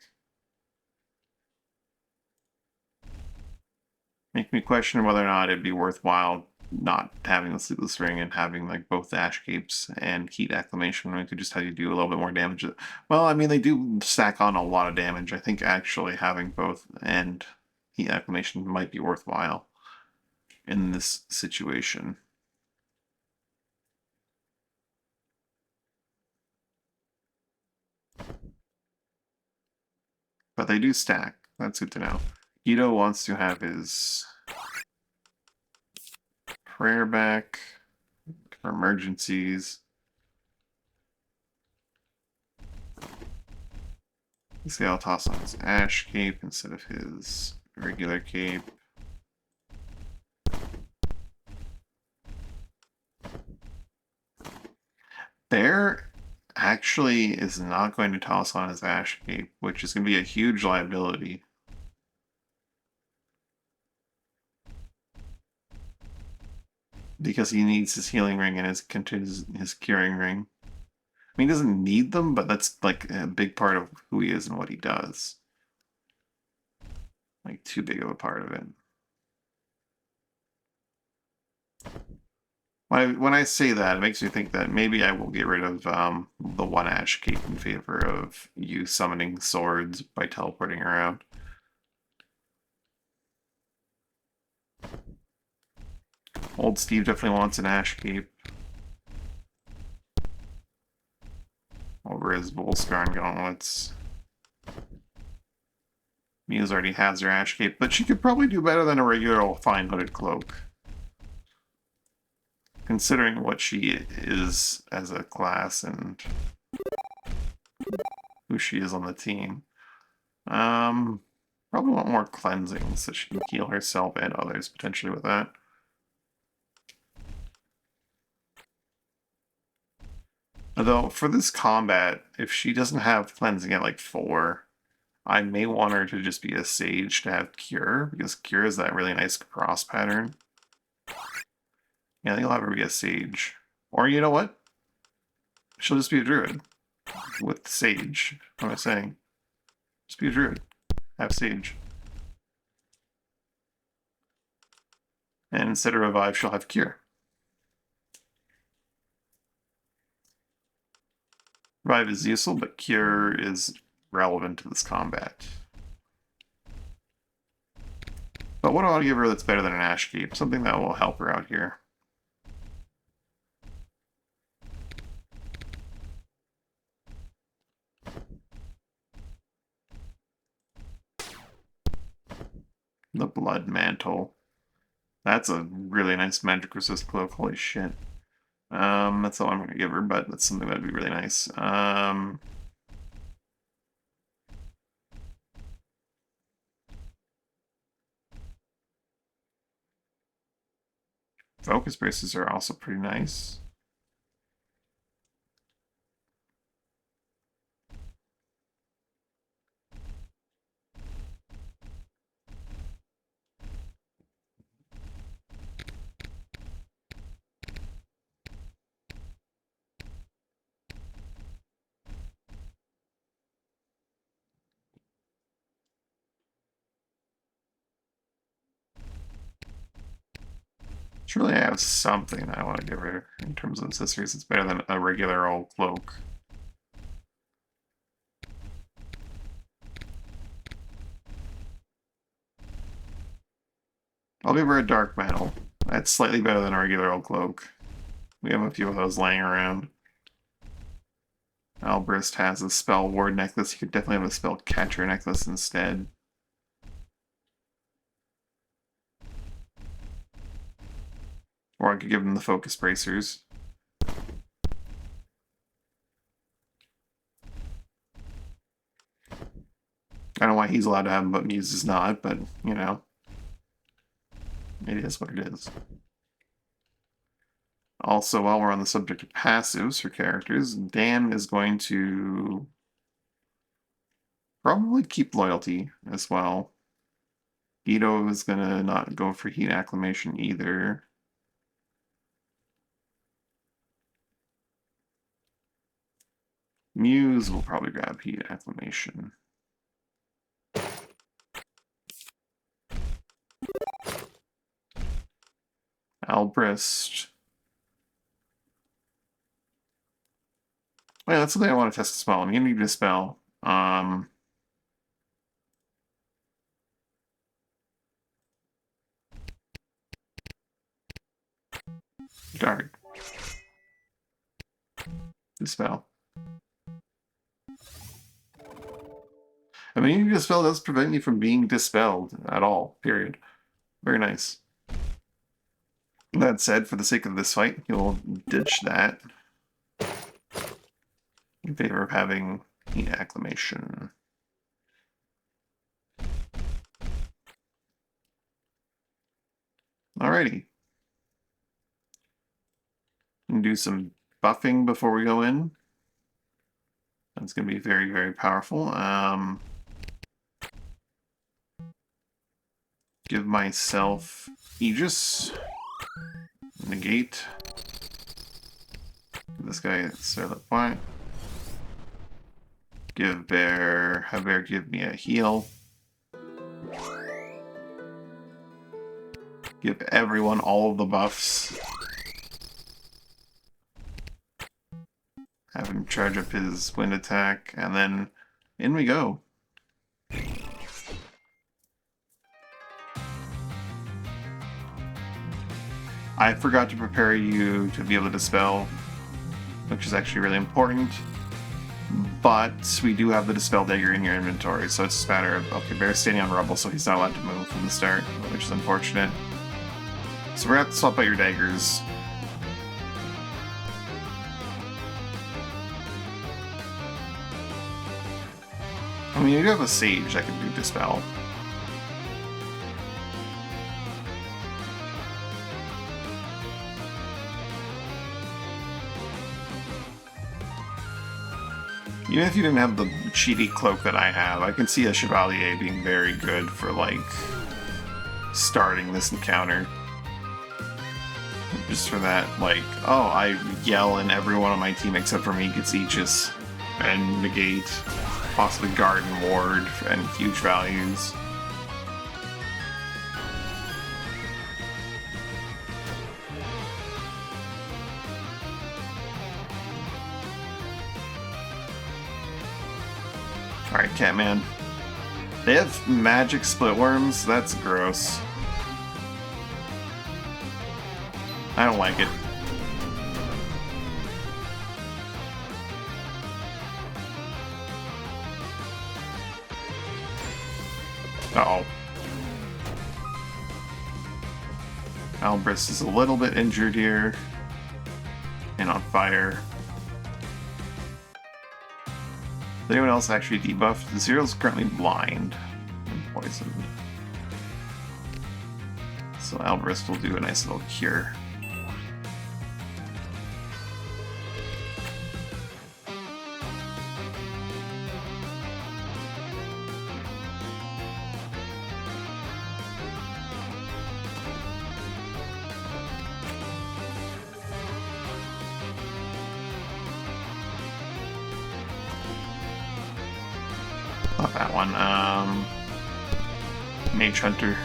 Make me question whether or not it'd be worthwhile not having the Sleepless Ring and having like both Ash Capes and Heat Acclimation. I could just have you do a little bit more damage. Well, I mean, they do stack on a lot of damage. I think actually having both and Heat Acclimation might be worthwhile in this situation. But they do stack. That's good to know. Ito wants to have his prayer back for emergencies. Let's see, I'll toss on his Ash Cape instead of his regular cape. Bear actually is not going to toss on his Ash Cape, which is going to be a huge liability. Because he needs his healing ring and his curing ring. I mean, he doesn't need them, but that's like a big part of who he is and what he does. Like, too big of a part of it. When I say that, it makes me think that maybe I will get rid of the one Ash Cape in favor of you summoning swords by teleporting around. Old Steve definitely wants an Ash Cape over his Volscarn gauntlets. Muse already has her Ash Cape, but she could probably do better than a regular fine hooded cloak. Considering what she is as a class and who she is on the team. Probably want more cleansing so she can heal herself and others potentially with that. Although, for this combat, if she doesn't have cleansing at like 4, I may want her to just be a sage to have cure, because cure is that really nice cross pattern. Yeah, I think I'll have her be a sage. Or you know what? She'll just be a druid with sage. What am I saying? Just be a druid. Have sage. And instead of revive, she'll have cure. Revive is useful, but cure is relevant to this combat. But what do I want to give her that's better than an Ash Cape? Something that will help her out here. The Blood Mantle. That's a really nice magic resist cloak. Holy shit. That's all I'm going to give her, but that's something that would be really nice. Focus braces are also pretty nice. Surely I have something that I want to give her in terms of accessories. It's better than a regular old cloak. I'll give her a dark mantle. That's slightly better than a regular old cloak. We have a few of those laying around. Albrist has a spell ward necklace. You could definitely have a spell catcher necklace instead. Or I could give him the focus bracers. I don't know why he's allowed to have them, but Muse is not, but, you know. It is what it is. Also, while we're on the subject of passives for characters, Dan is going to probably keep loyalty as well. Guido is going to not go for heat acclimation either. Muse will probably grab heat acclimation. Albrist. Wait, that's something I want to test as well. I'm going to need Dispel. Dark. Dispel. I mean, Dispel does prevent you from being dispelled at all, period. Very nice. That said, for the sake of this fight, you'll ditch that in favor of having heat acclimation. Alrighty. And do some buffing before we go in. That's going to be very, very powerful. Give myself Aegis. Negate. This guy Serlet Point. Have Bear give me a heal. Give everyone all of the buffs. Have him charge up his wind attack, and then in we go. I forgot to prepare you to be able to dispel, which is actually really important. But we do have the Dispel Dagger in your inventory, so it's just a matter of, okay, Bear's standing on rubble, so he's not allowed to move from the start, which is unfortunate. So we're going to have to swap out your daggers. I mean, you do have a Sage that can do Dispel. Even if you didn't have the cheaty cloak that I have, I can see a Chevalier being very good for, like, starting this encounter. Just for that, like, oh, I yell and everyone on my team except for me gets Aegis and negate, possibly guard and ward, and huge values. Alright, Catman. They have magic split worms? That's gross. I don't like it. Uh-oh. Albrist is a little bit injured here. And on fire. Is anyone else actually debuffed? The Zero's currently blind and poisoned. So Albrist will do a nice little cure. Not that one. Mage Hunter.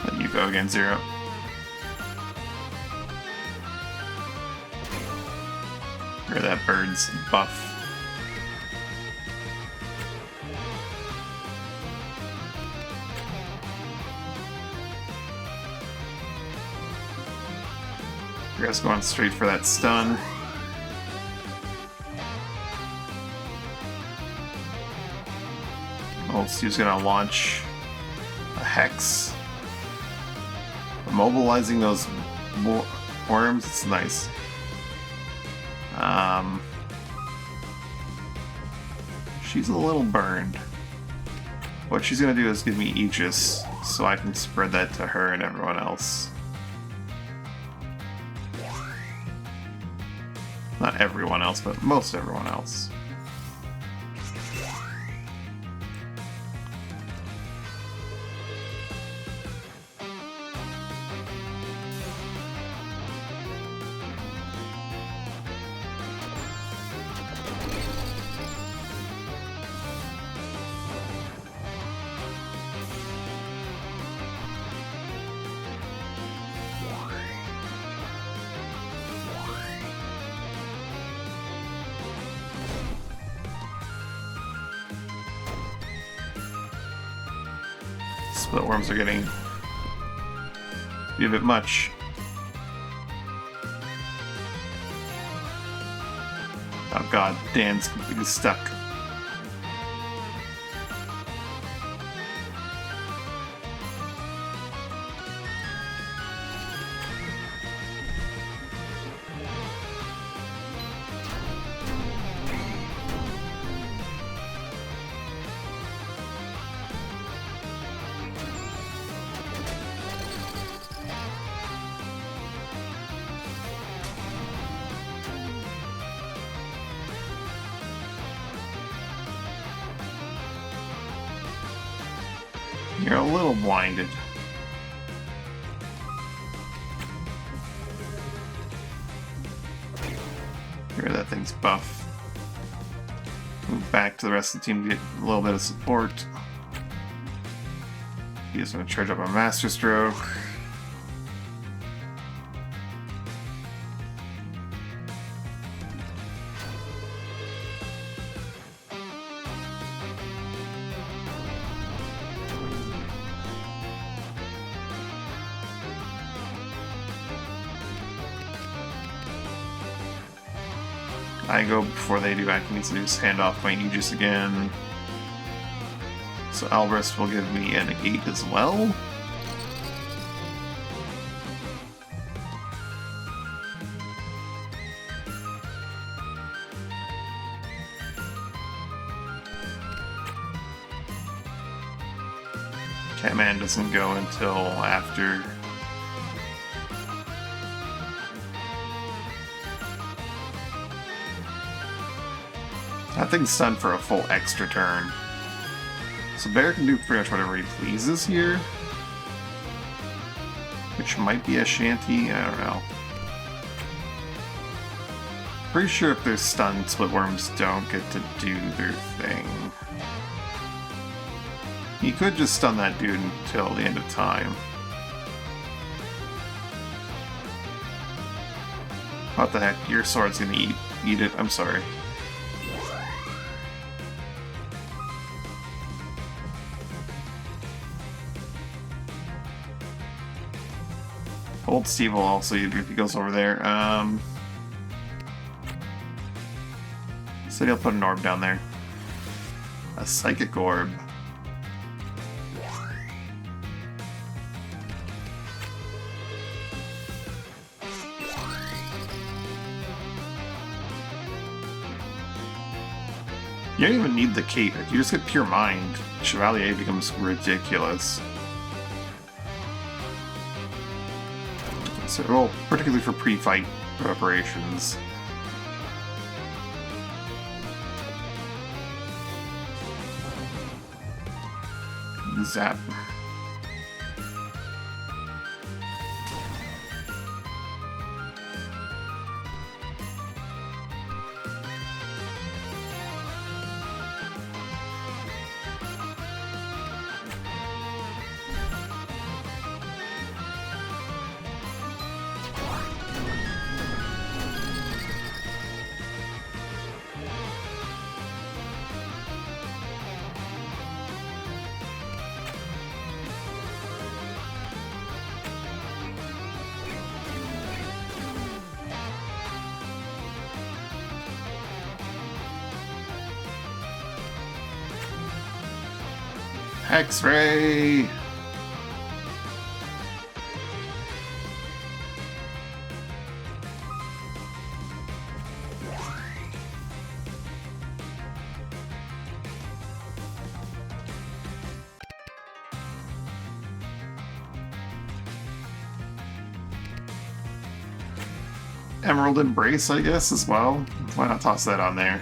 Let you go again, Zero. Or that bird's buff. You guys going straight for that stun. Oh, so he's gonna launch a Hex. Immobilizing those worms, it's nice. She's a little burned. What she's gonna do is give me Aegis, so I can spread that to her and everyone else. Not everyone else, but most everyone else. Split worms are getting a bit much. Oh god, Dan's completely stuck. You're a little blinded. Here, that thing's buff. Move back to the rest of the team to get a little bit of support. He's going to charge up a Master Stroke. I go before they do. I can easily just hand off my Aegis again. So Albrist will give me a negate as well. Catman doesn't go until after. That thing's stunned for a full extra turn. So Bear can do pretty much whatever he pleases here. Which might be a shanty, I don't know. Pretty sure if they're stunned, split worms don't get to do their thing. He could just stun that dude until the end of time. What the heck, your sword's gonna eat it, I'm sorry. Old Steve will also eat if he goes over there. Said he'll put an orb down there. A Psychic Orb. You don't even need the cape. If you just get Pure Mind, Chevalier becomes ridiculous. So, well, particularly for pre-fight preparations. Zap. X-ray! Emerald Embrace, I guess, as well. Why not toss that on there?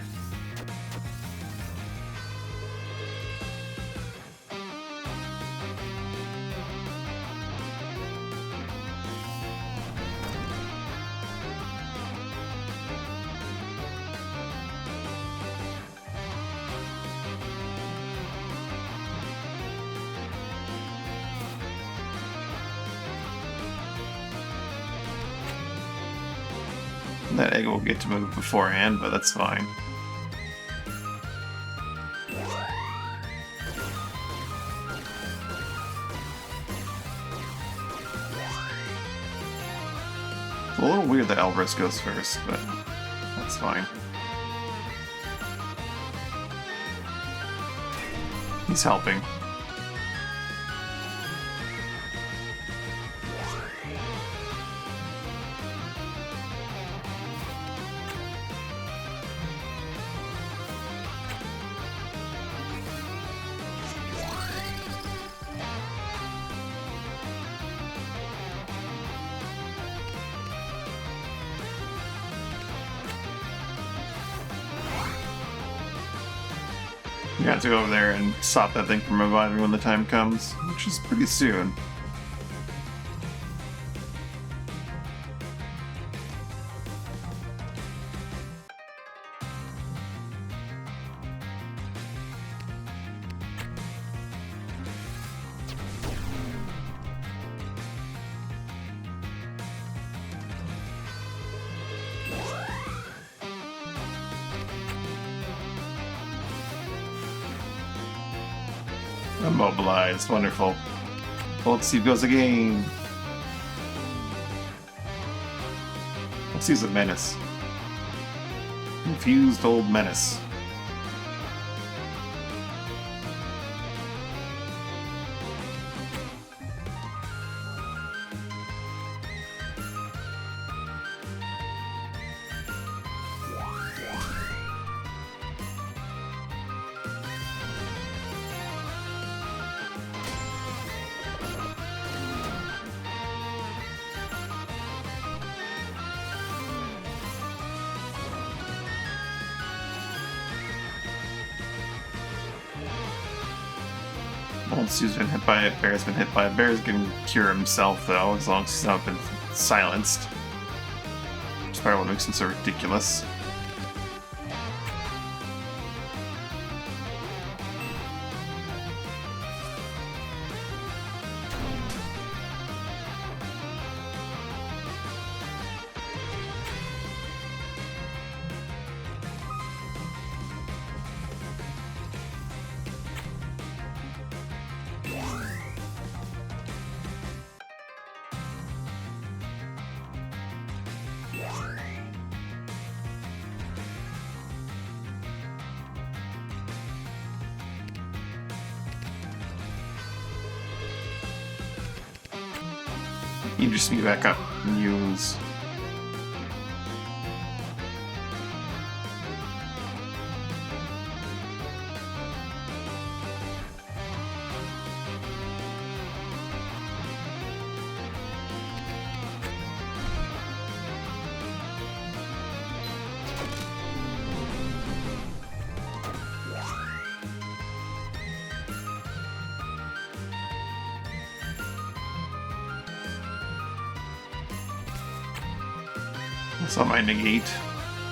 That egg will get to move beforehand, but that's fine. It's a little weird that Elbrus goes first, but that's fine. He's helping. You have to go over there and stop that thing from reviving when the time comes, which is pretty soon. Immobilized, wonderful. Let's see, goes again. Let's use a menace. Confused old menace. Once he's been hit by a bear's been hit by a bear's can cure himself though, as long as he's not been silenced. Which is probably what makes him so ridiculous. You just need back up and use. So my negate,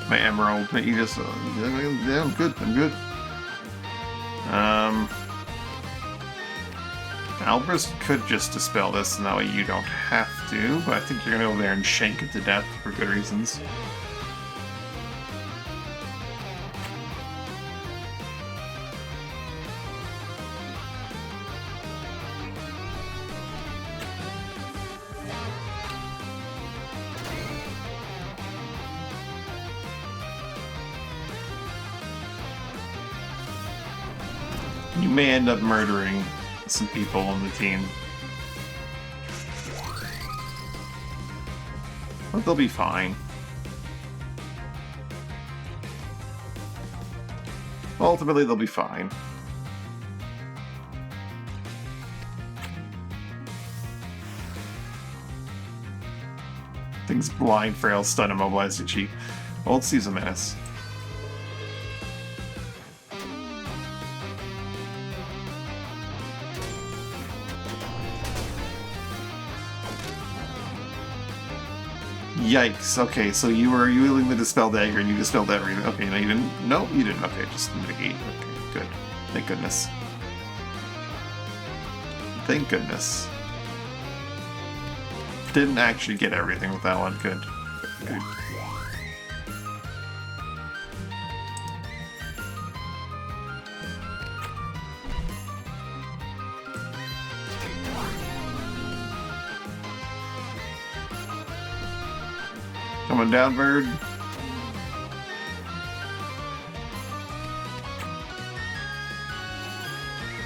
my emerald, you just, yeah, I'm good, Albrus could just dispel this, and that way you don't have to, but I think you're gonna go there and shank it to death for good reasons. You may end up murdering some people on the team. But they'll be fine. Ultimately, they'll be fine. Things blind, frail, stun, immobilize, and cheap. Old Caesar Menace. Yikes. Okay, so you were wielding the Dispel Dagger and you dispelled everything. Okay, no, you didn't. No, you didn't. Okay, just mitigate. Okay, good. Thank goodness. Thank goodness. Didn't actually get everything with that one. Good. Good. Coming down, bird.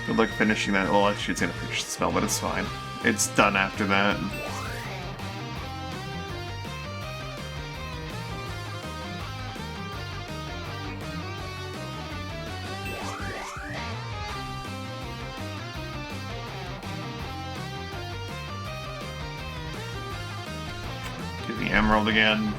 Good luck finishing that. Well, actually, it's gonna finish the spell, but it's fine. It's done after that. Do the emerald again.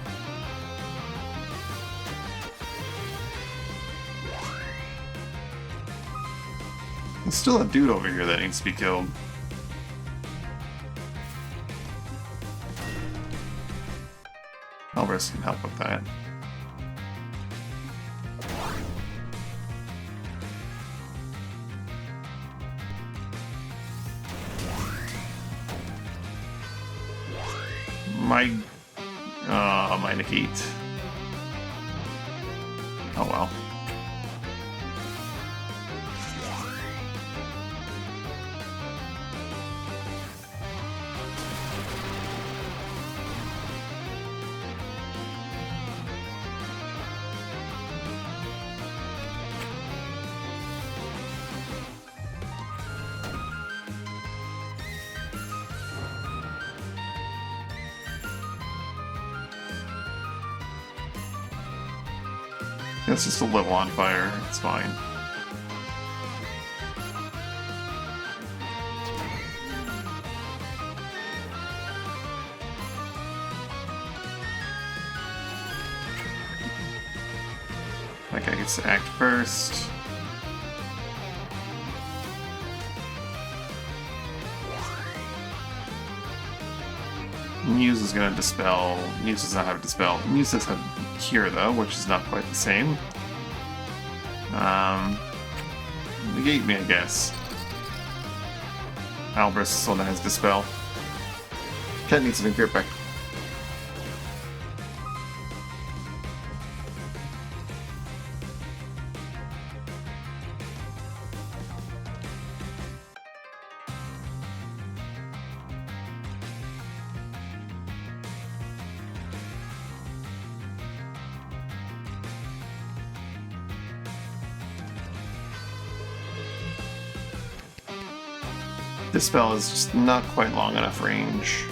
There's still a dude over here that needs to be killed. Alvarez can help with that. My negate. Oh well. It's just a little on fire, it's fine. That guy gets to act first. Muse is gonna dispel. Muse does not have dispel. Muse does have cure though, which is not quite the same. Negate me, I guess. Alvarez is the one that has dispel. Cat needs something fear back. This spell is just not quite long enough range.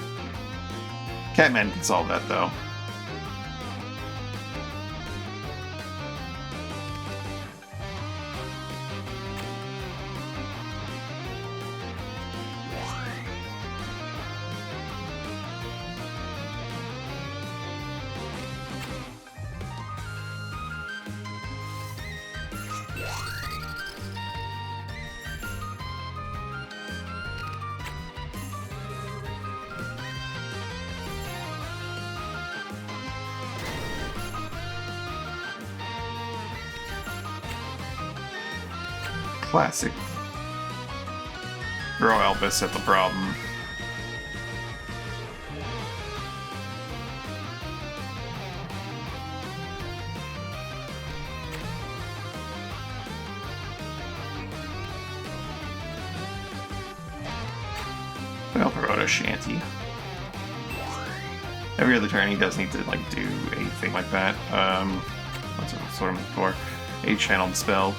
Catman can solve that though. Classic. Throw Elvis at the problem. I'll throw out a shanty. Every other turn he does need to like do anything like that. That's what I'm looking for. A channeled spell.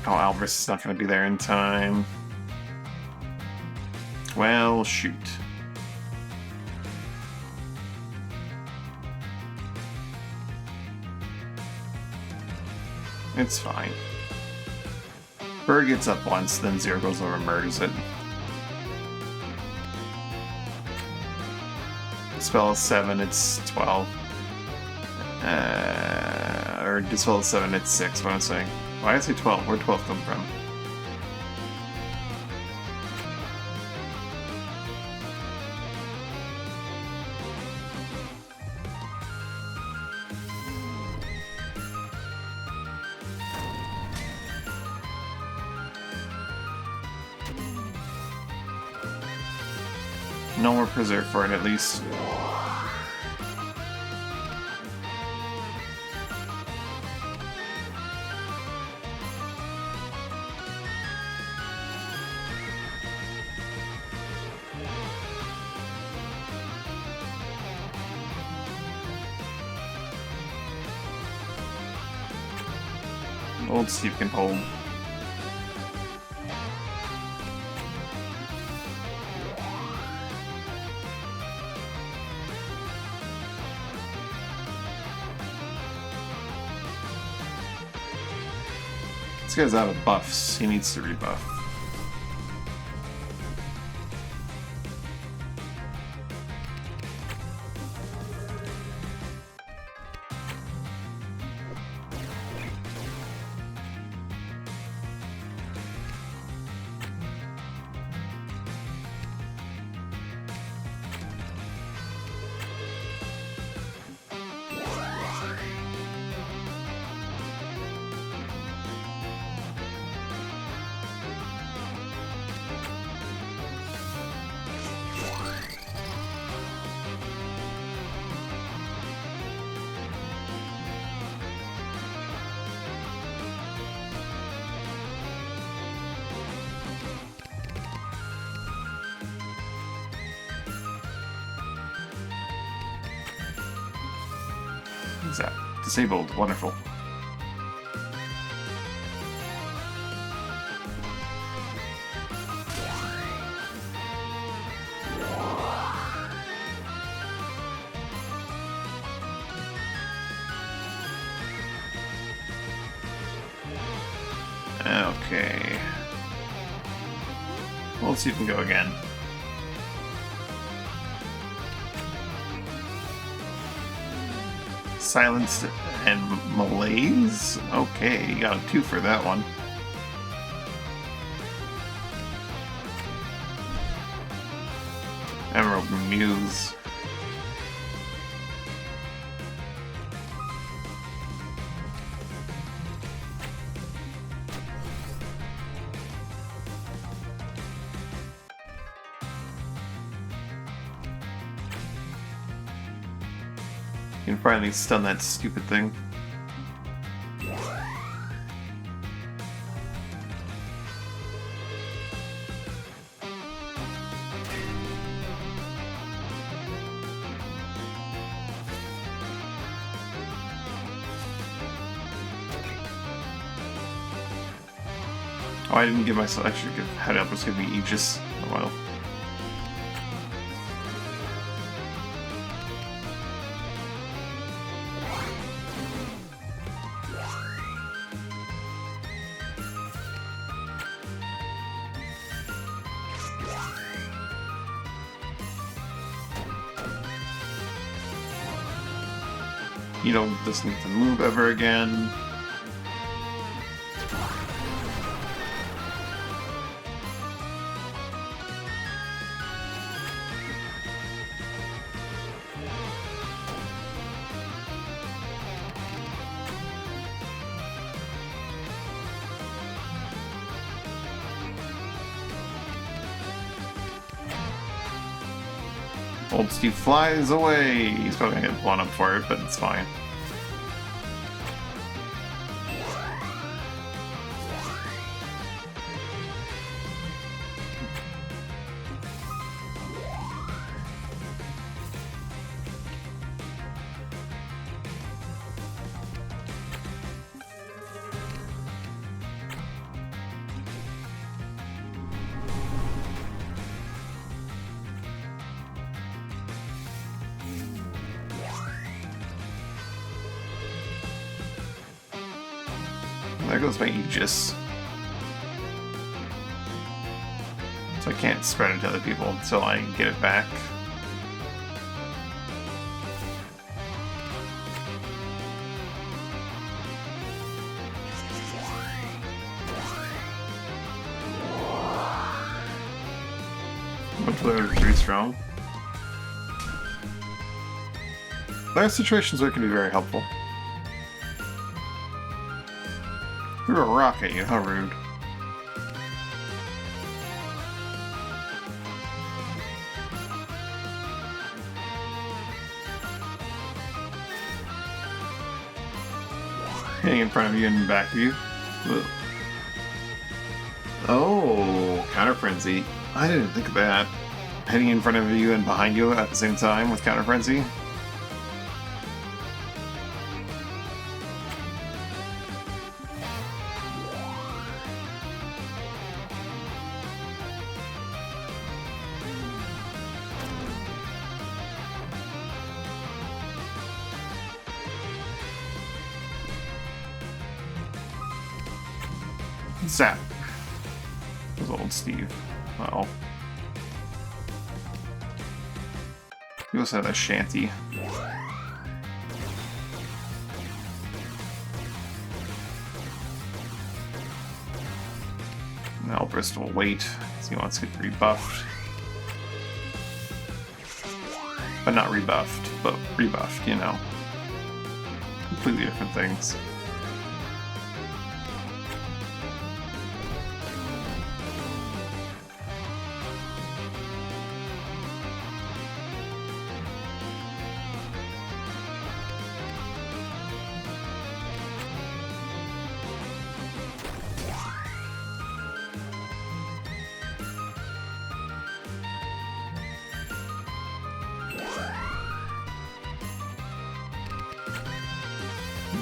Oh, Alvarez is not going to be there in time. Well, shoot. It's fine. Bird gets up once, then Zero goes over and murders it. Dispel is 7, it's 12. Or Dispel is 7, it's 6, what am I saying? Why did I say 12? Where'd 12 come from? No more preserve for it, at least. Old Steve can hold. This guy's out of buffs. He needs to rebuff. What's that? Disabled. Wonderful. Okay. Well, let's see if we can go again. Silenced and Malaise? Okay, you got a 2 for that one. Emerald Muse. You can finally stun that stupid thing. Oh, I didn't give myself. I should have had Elvis give me Aegis. Oh well. You don't just need to move ever again. Old Steve flies away. He's probably gonna get blown up for it, but it's fine. goes my Aegis. So I can't spread it to other people until I get it back. They're pretty strong. There are situations where it can be very helpful. Threw a rock at you, how rude. Hitting in front of you and back of you. Ugh. Oh, counter frenzy. I didn't think of that. Heading in front of you and behind you at the same time with counter frenzy. Zap. That was old Steve. Uh-oh. He also had a shanty. Now Bristol will wait, because he wants to get rebuffed. But not rebuffed, but rebuffed, you know. Completely different things.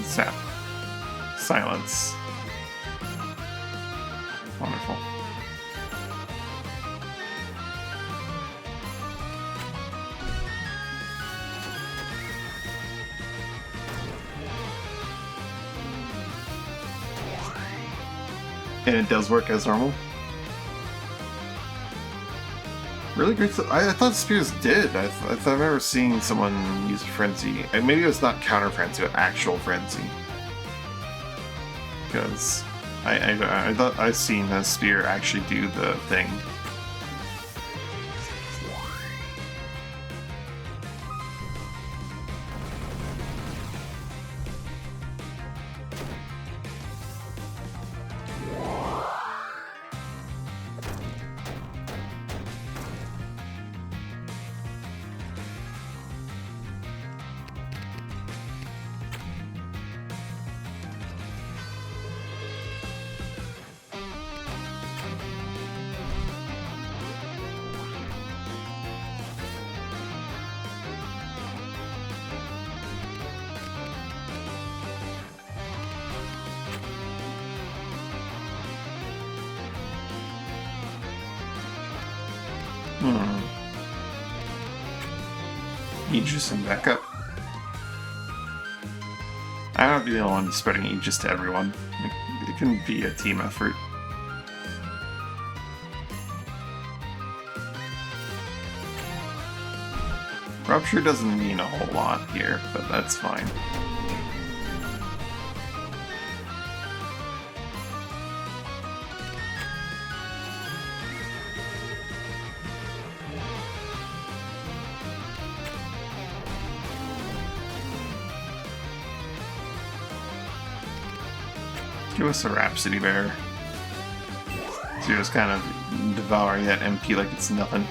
Zap. Silence. Wonderful. And it does work as normal. Really great. I thought Spears did. I thought I remember seeing someone use Frenzy. And maybe it was not counter Frenzy, but actual Frenzy. Because I thought I've seen the Spear actually do the thing. Aegis and backup. I don't have to be the one spreading Aegis to everyone. It can be a team effort. Rupture doesn't mean a whole lot here, but that's fine. Give us a Rhapsody Bear. So you're just kind of devouring that MP like it's nothing.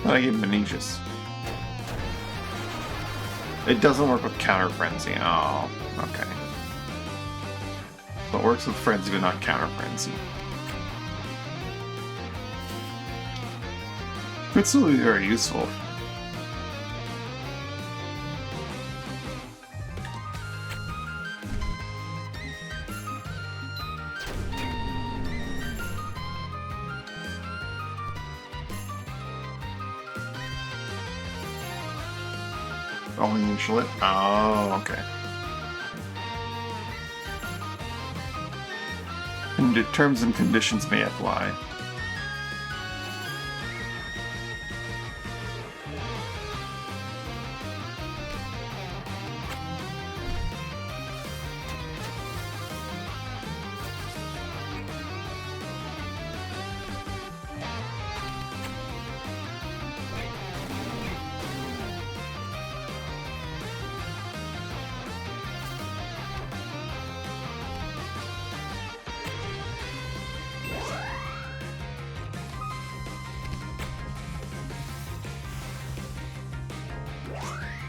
I gave him an Aegis. It doesn't work with Counter Frenzy. Oh, okay. So it works with Frenzy, but not Counter Frenzy. Could still be very useful. Only initial it? Oh, okay. And the terms and conditions may apply.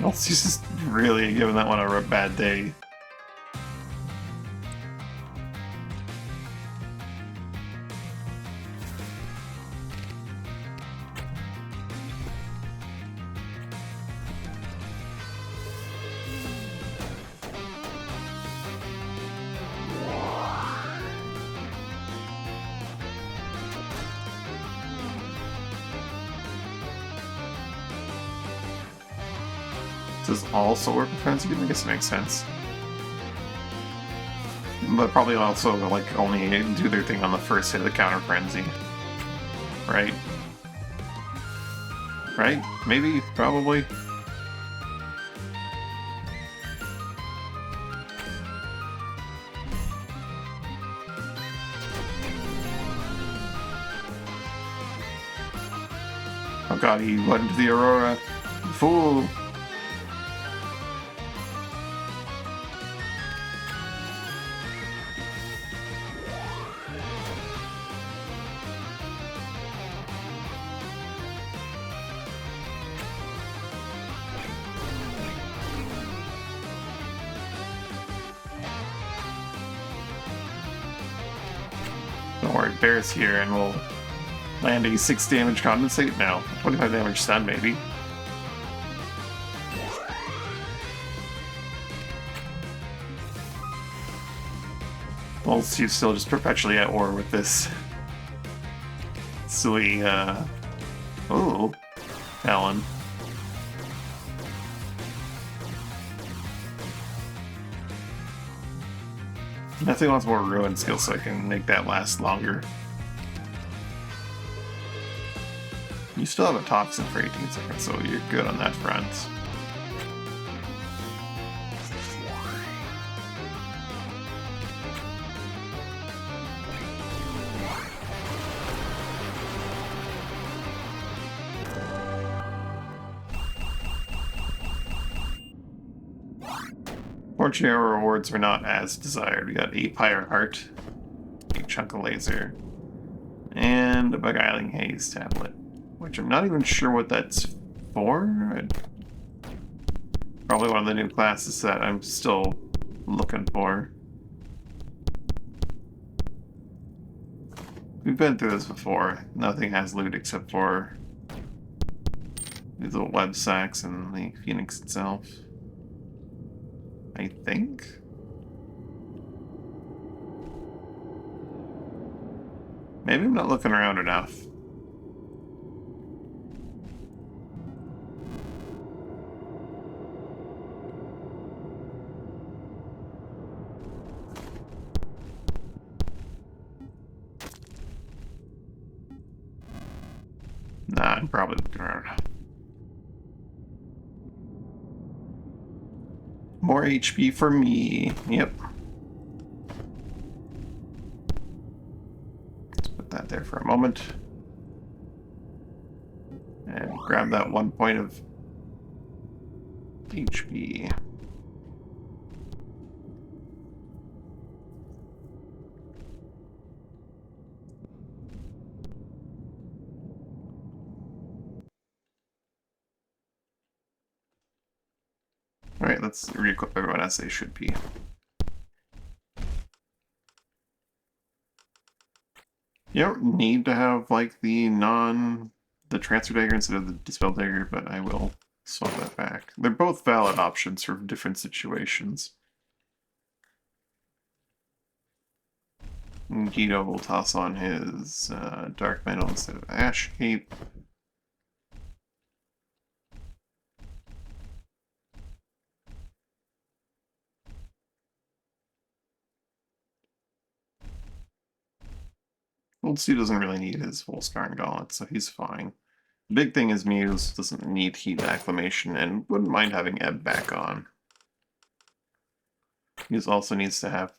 Well, she's just really giving that one a bad day. Does also work with Frenzy? I guess it makes sense. But probably also, like, only do their thing on the first hit of the Counter Frenzy. Right? Right? Maybe? Probably? Oh god, he went into the Aurora. Fool! Don't worry, Bear's here and we'll land a 6 damage compensate now. 25 damage stun, maybe. Well, she's still just perpetually at war with this silly, oh, Alan. Nothing wants more ruin skill so I can make that last longer. You still have a toxin for 18 seconds, so you're good on that front. Fortunately, our rewards were not as desired. We got a Pyre Heart, a Chunk of Laser, and a Beguiling Haze tablet, which I'm not even sure what that's for. Probably one of the new classes that I'm still looking for. We've been through this before. Nothing has loot except for these little web sacks and the Phoenix itself. I think? Maybe I'm not looking around enough. Nah, I'm probably looking around. More HP for me. Yep. Let's put that there for a moment. And grab that 1 point of HP. let's re-equip everyone as they should be. You don't need to have, like, the transfer dagger instead of the dispel dagger, but I will swap that back. They're both valid options for different situations. Guido will toss on his Dark Metal instead of Ash Cape. Old Stu doesn't really need his full Scarring Gauntlet, so he's fine. The big thing is Muse doesn't need Heat Acclamation and wouldn't mind having Ebb back on. Muse also needs to have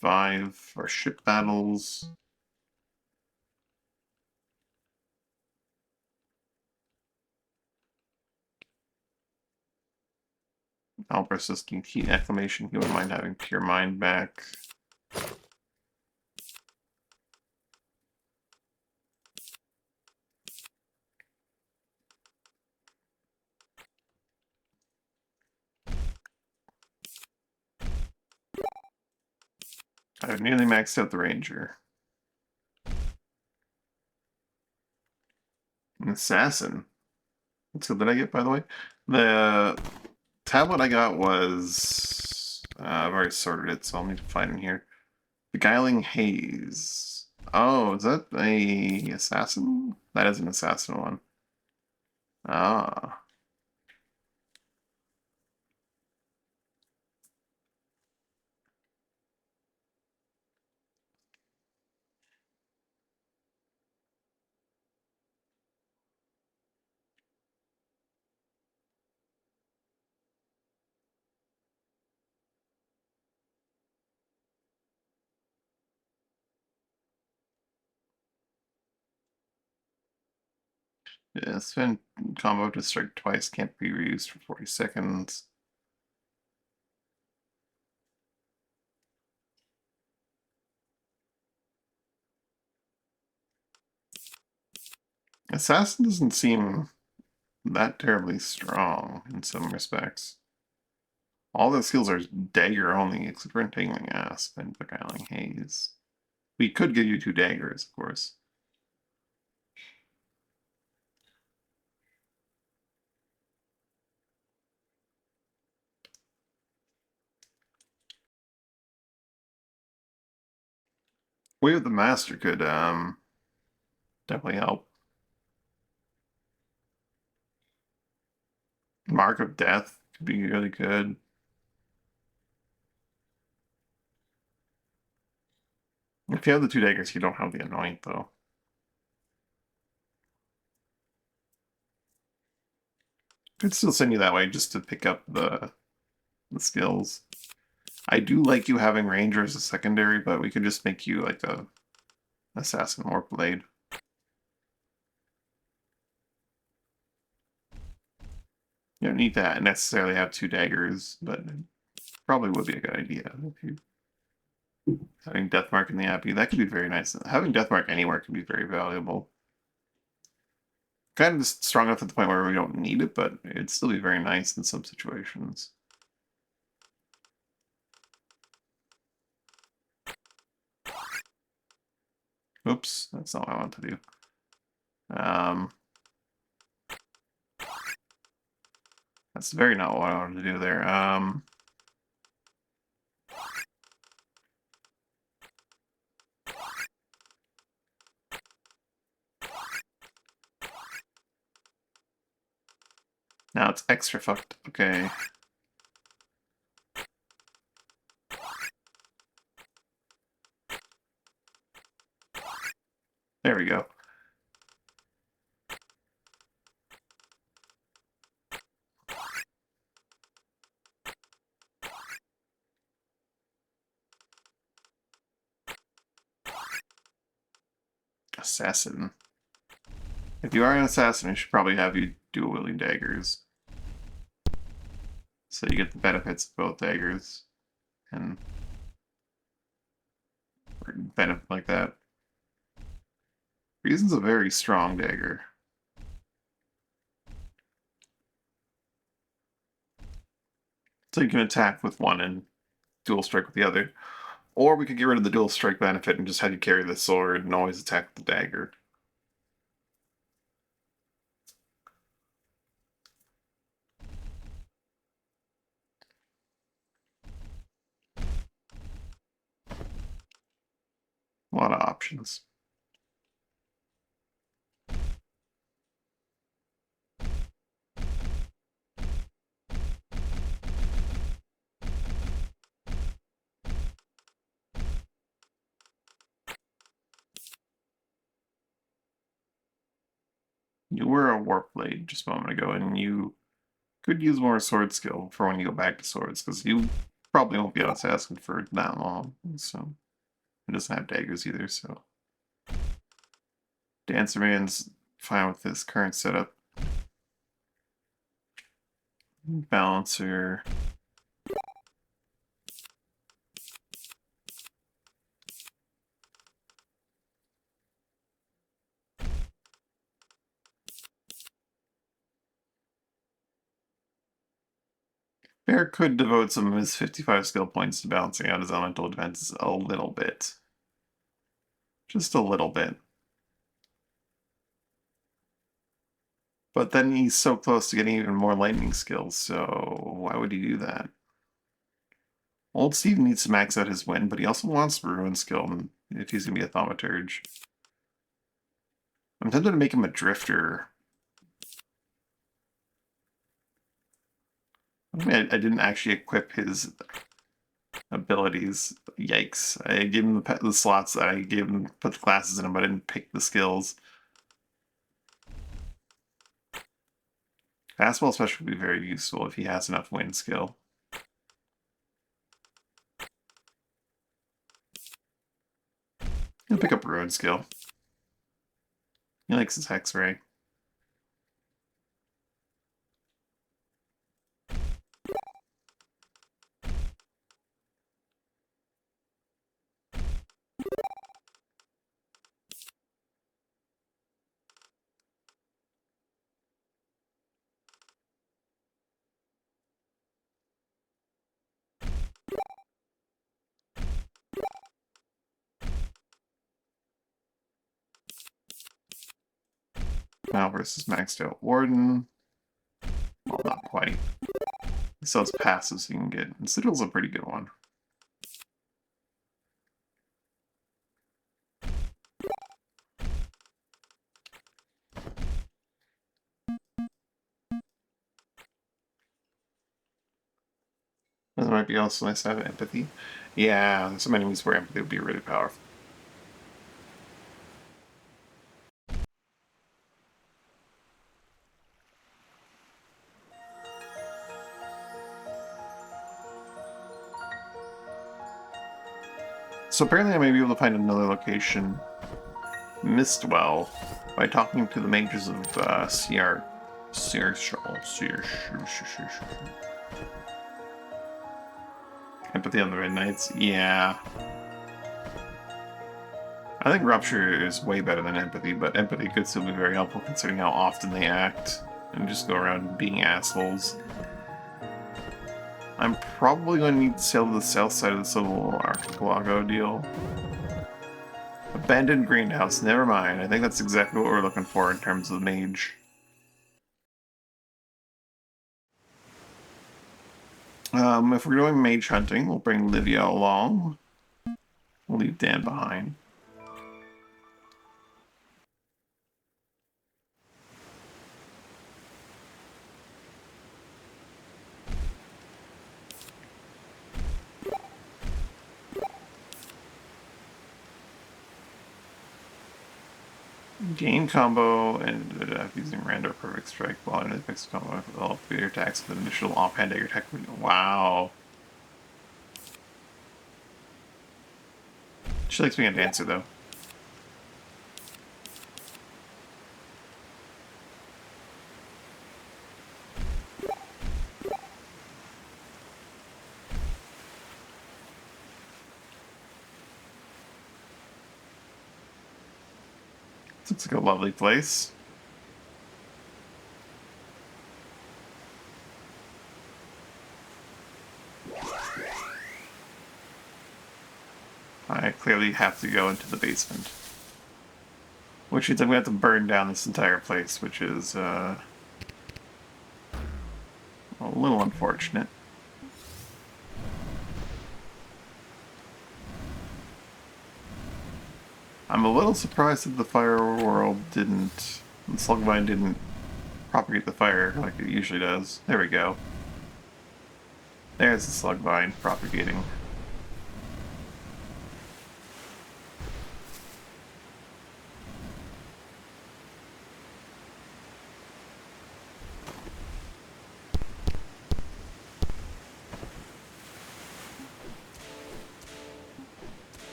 Vive for ship battles. Alberus does need Heat Acclamation. He wouldn't mind having Pure Mind back. I've nearly maxed out the Ranger. An Assassin. What skill did I get, by the way? The tablet I got was... I've already sorted it, so I'll need to find it here. Beguiling Haze. Oh, is that a assassin? That is an assassin one. Ah. Yeah, spend combo to strike twice, can't be reused for 40 seconds. Assassin doesn't seem that terribly strong in some respects. All the skills are dagger only, except for Entangling Asp and Beguiling Haze. We could give you 2 daggers, of course. Way of the Master could definitely help. Mark of Death could be really good. If you have the 2 daggers, you don't have the Anoint, though. Could still send you that way just to pick up the skills. I do like you having Ranger as a secondary, but we could just make you like a Assassin Warp Blade. You don't need to necessarily have 2 daggers, but it probably would be a good idea if you having Deathmark in the Abbey. That could be very nice. Having Deathmark anywhere could be very valuable. Kind of just strong enough at the point where we don't need it, but it'd still be very nice in some situations. Oops, that's not what I want to do. That's very not what I wanted to do there. Now it's extra fucked. Okay. There we go. Assassin. If you are an assassin, I should probably have you dual wielding daggers. So you get the benefits of both daggers. And benefit like that. Reason's a very strong dagger. So you can attack with one and dual strike with the other. Or we could get rid of the dual strike benefit and just have you carry the sword and always attack with the dagger. A lot of options. You were a warp blade just a moment ago, and you could use more sword skill for when you go back to swords, because you probably won't be on assassin for that long. So it doesn't have daggers either. So Dancer Man's fine with this current setup. Balancer. Bear could devote some of his 55 skill points to balancing out his elemental defenses a little bit. Just a little bit. But then he's so close to getting even more lightning skills, so why would he do that? Old Steve needs to max out his wind, but he also wants the ruin skill if he's going to be a thaumaturge. I'm tempted to make him a drifter. I mean, I didn't actually equip his abilities. Yikes. I gave him the slots that I gave him, put the classes in him, but I didn't pick the skills. Fastball especially would be very useful if he has enough wind skill. He'll pick up ruin skill. He likes his hex ray. Now versus maxed out Warden. Well, not quite. He sells passives so you can get. And Citadel's a pretty good one. This might be also nice to have empathy. Yeah, there's some enemies where empathy would be really powerful. So apparently I may be able to find another location, Mistwell, by talking to the mages of Empathy on the Red Knights. Yeah. I think Rupture is way better than Empathy, but Empathy could still be very helpful considering how often they act and just go around being assholes. I'm probably going to need to sail to the south side of this little archipelago deal. Abandoned greenhouse, never mind. I think that's exactly what we're looking for in terms of the mage. If we're doing mage hunting, we'll bring Livia along. We'll leave Dan behind. Gain combo and using random perfect strike while in his mixed combo with all your attacks with an initial offhand dagger attack. Wow. She likes being a dancer though. This looks like a lovely place. I clearly have to go into the basement. Which means I'm going to have to burn down this entire place, which is a little unfortunate. I'm a little surprised that the fire world didn't... the slugvine didn't propagate the fire like it usually does. There we go. There's the slugvine propagating.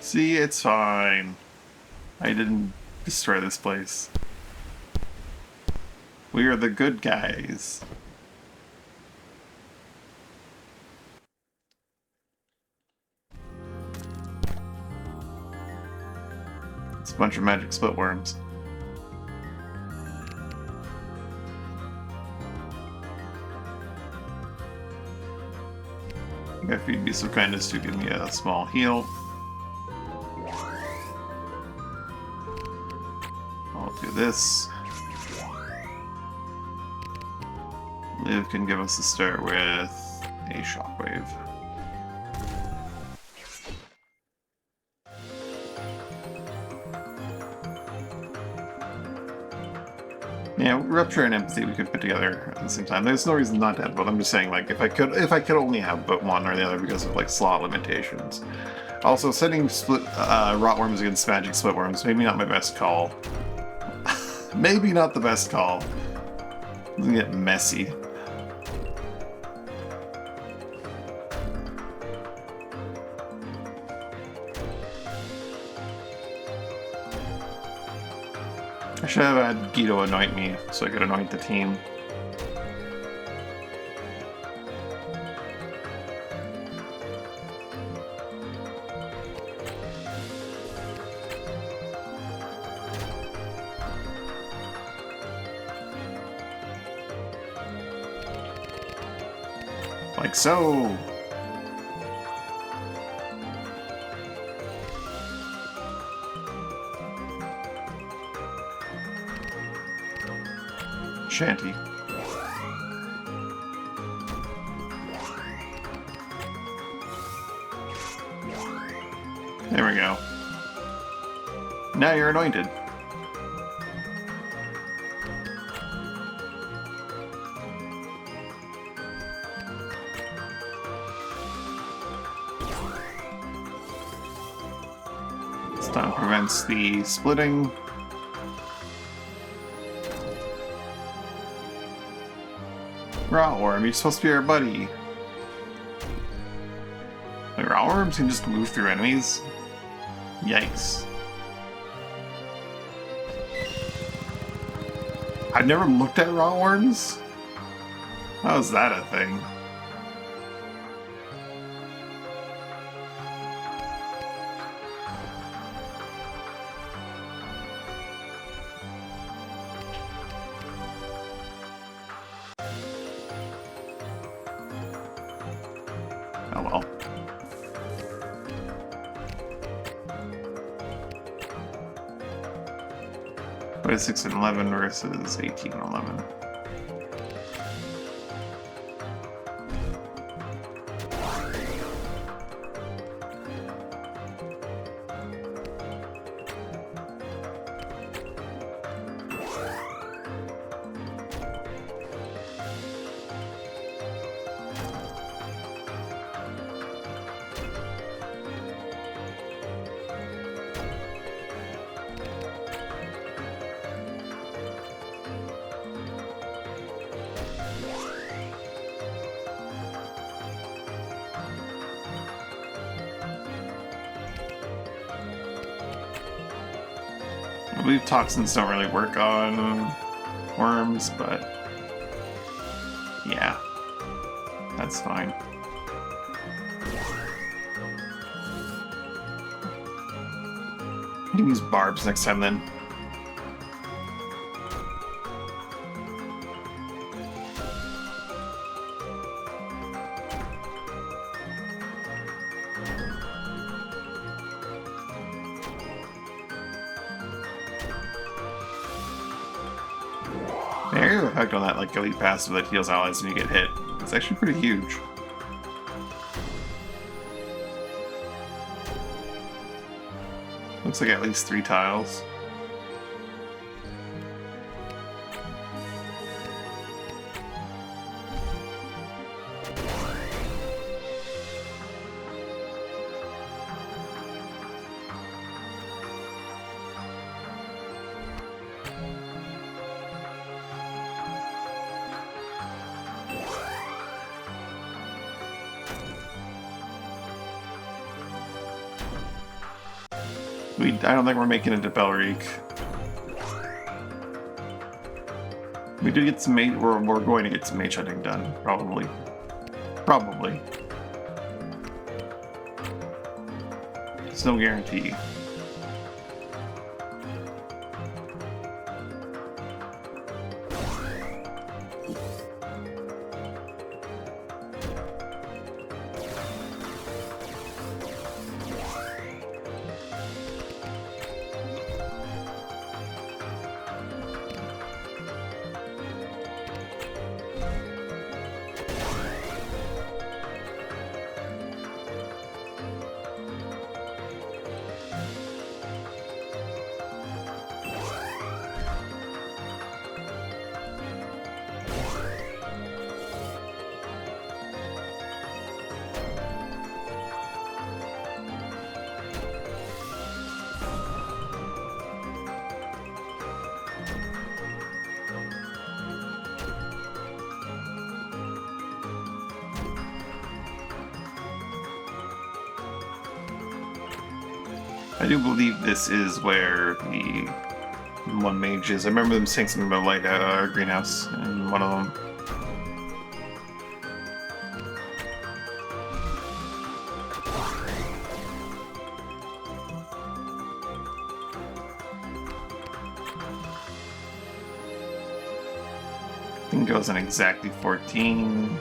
See, it's fine. I didn't destroy this place. We are the good guys. It's a bunch of magic split worms. If you'd be so kind as to give me a small heal. I'll do this. Liv can give us a start with a shockwave. Yeah, Rupture and Empathy we could put together at the same time. There's no reason not to have both. I'm just saying, like, if I could only have but one or the other because of, like, slot limitations. Also, sending rotworms against magic splitworms, maybe not my best call. Maybe not the best call. It's gonna get messy. I should have had Guido anoint me so I could anoint the team. Like so! Shanty. There we go. Now you're anointed. Stun prevents the splitting. Rotworm, you're supposed to be our buddy. Like, rotworms can just move through enemies? Yikes. I've never looked at rotworms? How is that a thing? Oh well. What is 6 and 11 versus 18 and 11? I believe toxins don't really work on worms, but yeah, that's fine. You can use barbs next time then. Area effect on that like elite passive that heals allies when you get hit. It's actually pretty huge. Looks like at least 3 tiles. I don't think we're making it to Belrique. We do get some mage, we're going to get some mage hunting done, probably. Probably. It's no guarantee. I do believe this is where the one mage is. I remember them saying something about light greenhouse in one of them. I think it goes in exactly 14.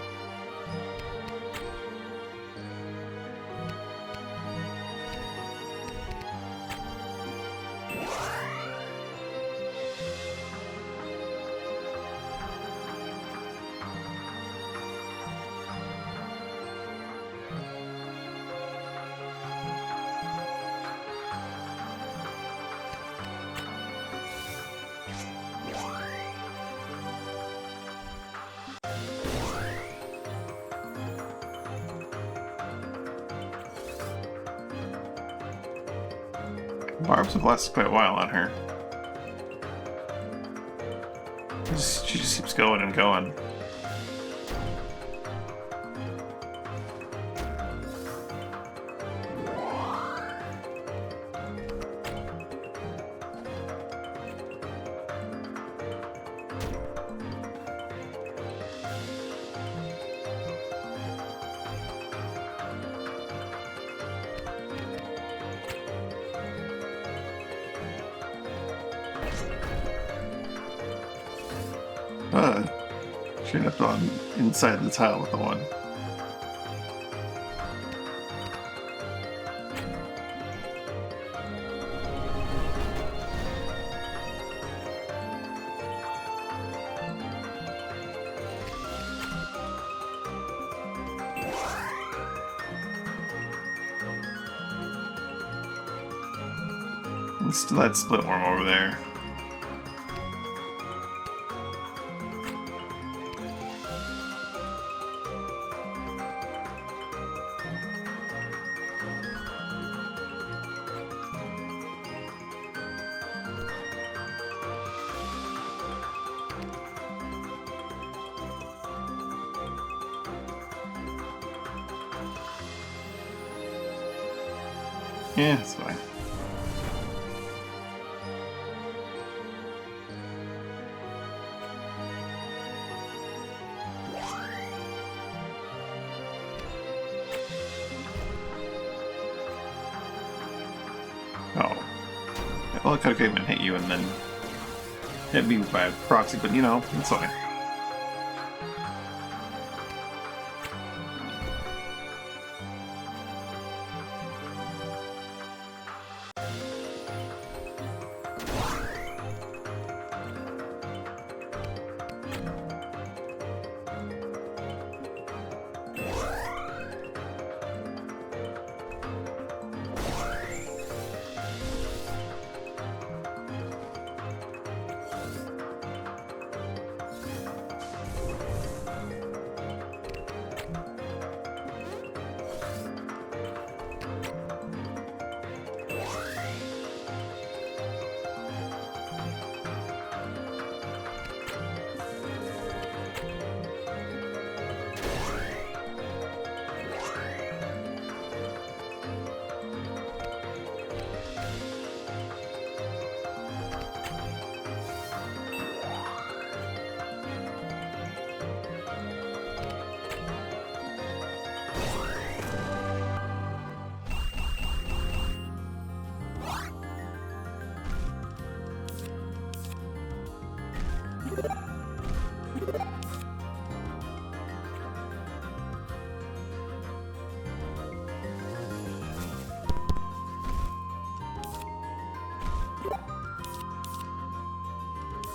Barbs have lasted quite a while on her. She just keeps going and going. She ended up on inside the tile with the one. And still that split worm over there. Yeah, it's fine. Oh. Well, it could have even hit you and then hit me by proxy, but you know, it's fine.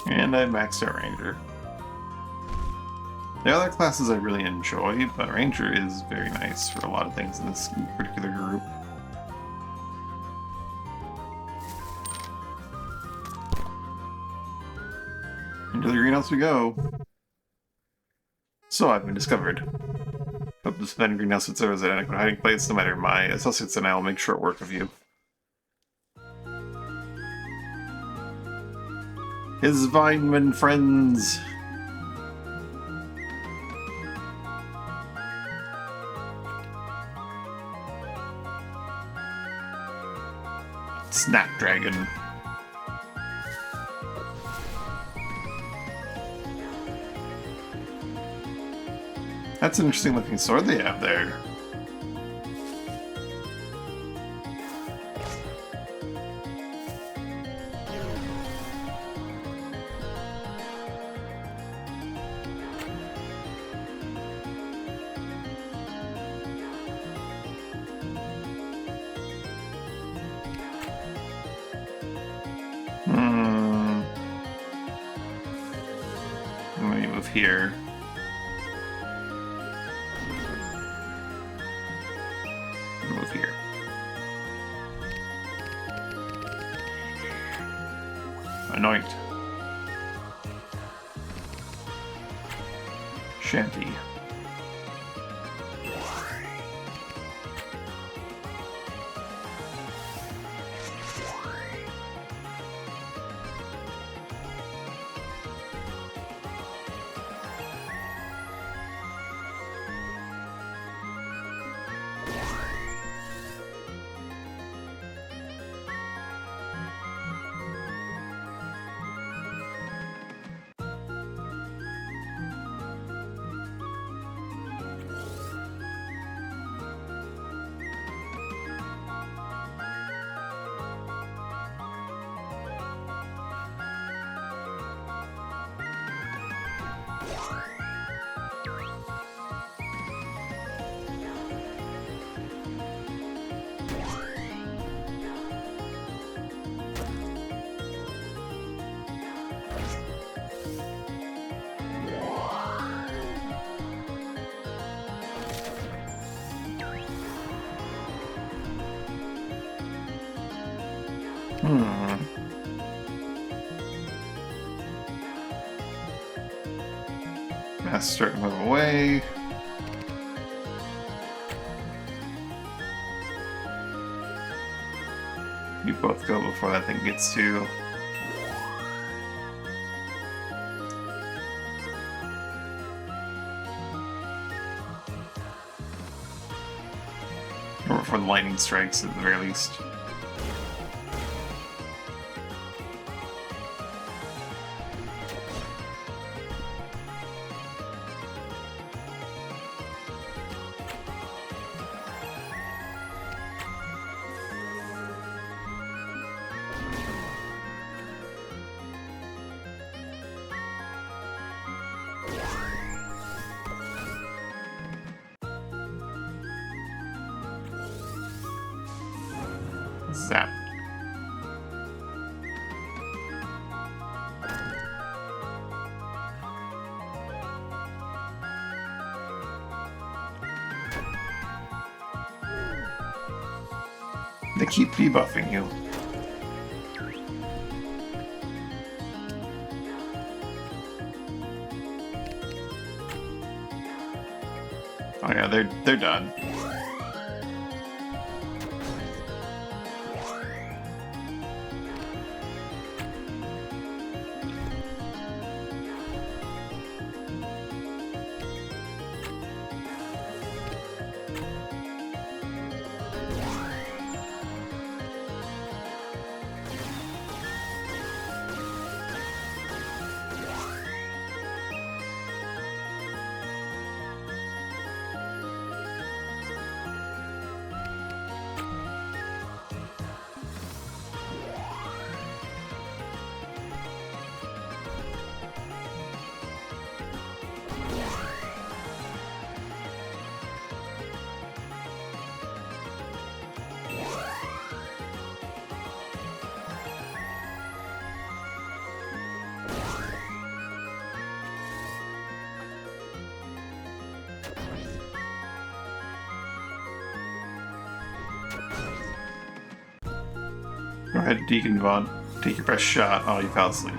And I maxed out Ranger. The other classes I really enjoy, but Ranger is very nice for a lot of things in this particular group. Into the greenhouse we go. So I've been discovered. Hope this abandoned greenhouse would serve as an adequate hiding place, no matter my associates and I will make short work of you. His Vineman friends! Snapdragon. That's an interesting looking sword they have there. Let me move here. Move here. Anoint. Shanty. Master move away. You both go before that thing gets to. Or before the lightning strikes at the very least. Zap. They keep debuffing you. Oh yeah, they're done. Go ahead, Deacon Vaughn. Take your best shot. Oh, you fell asleep.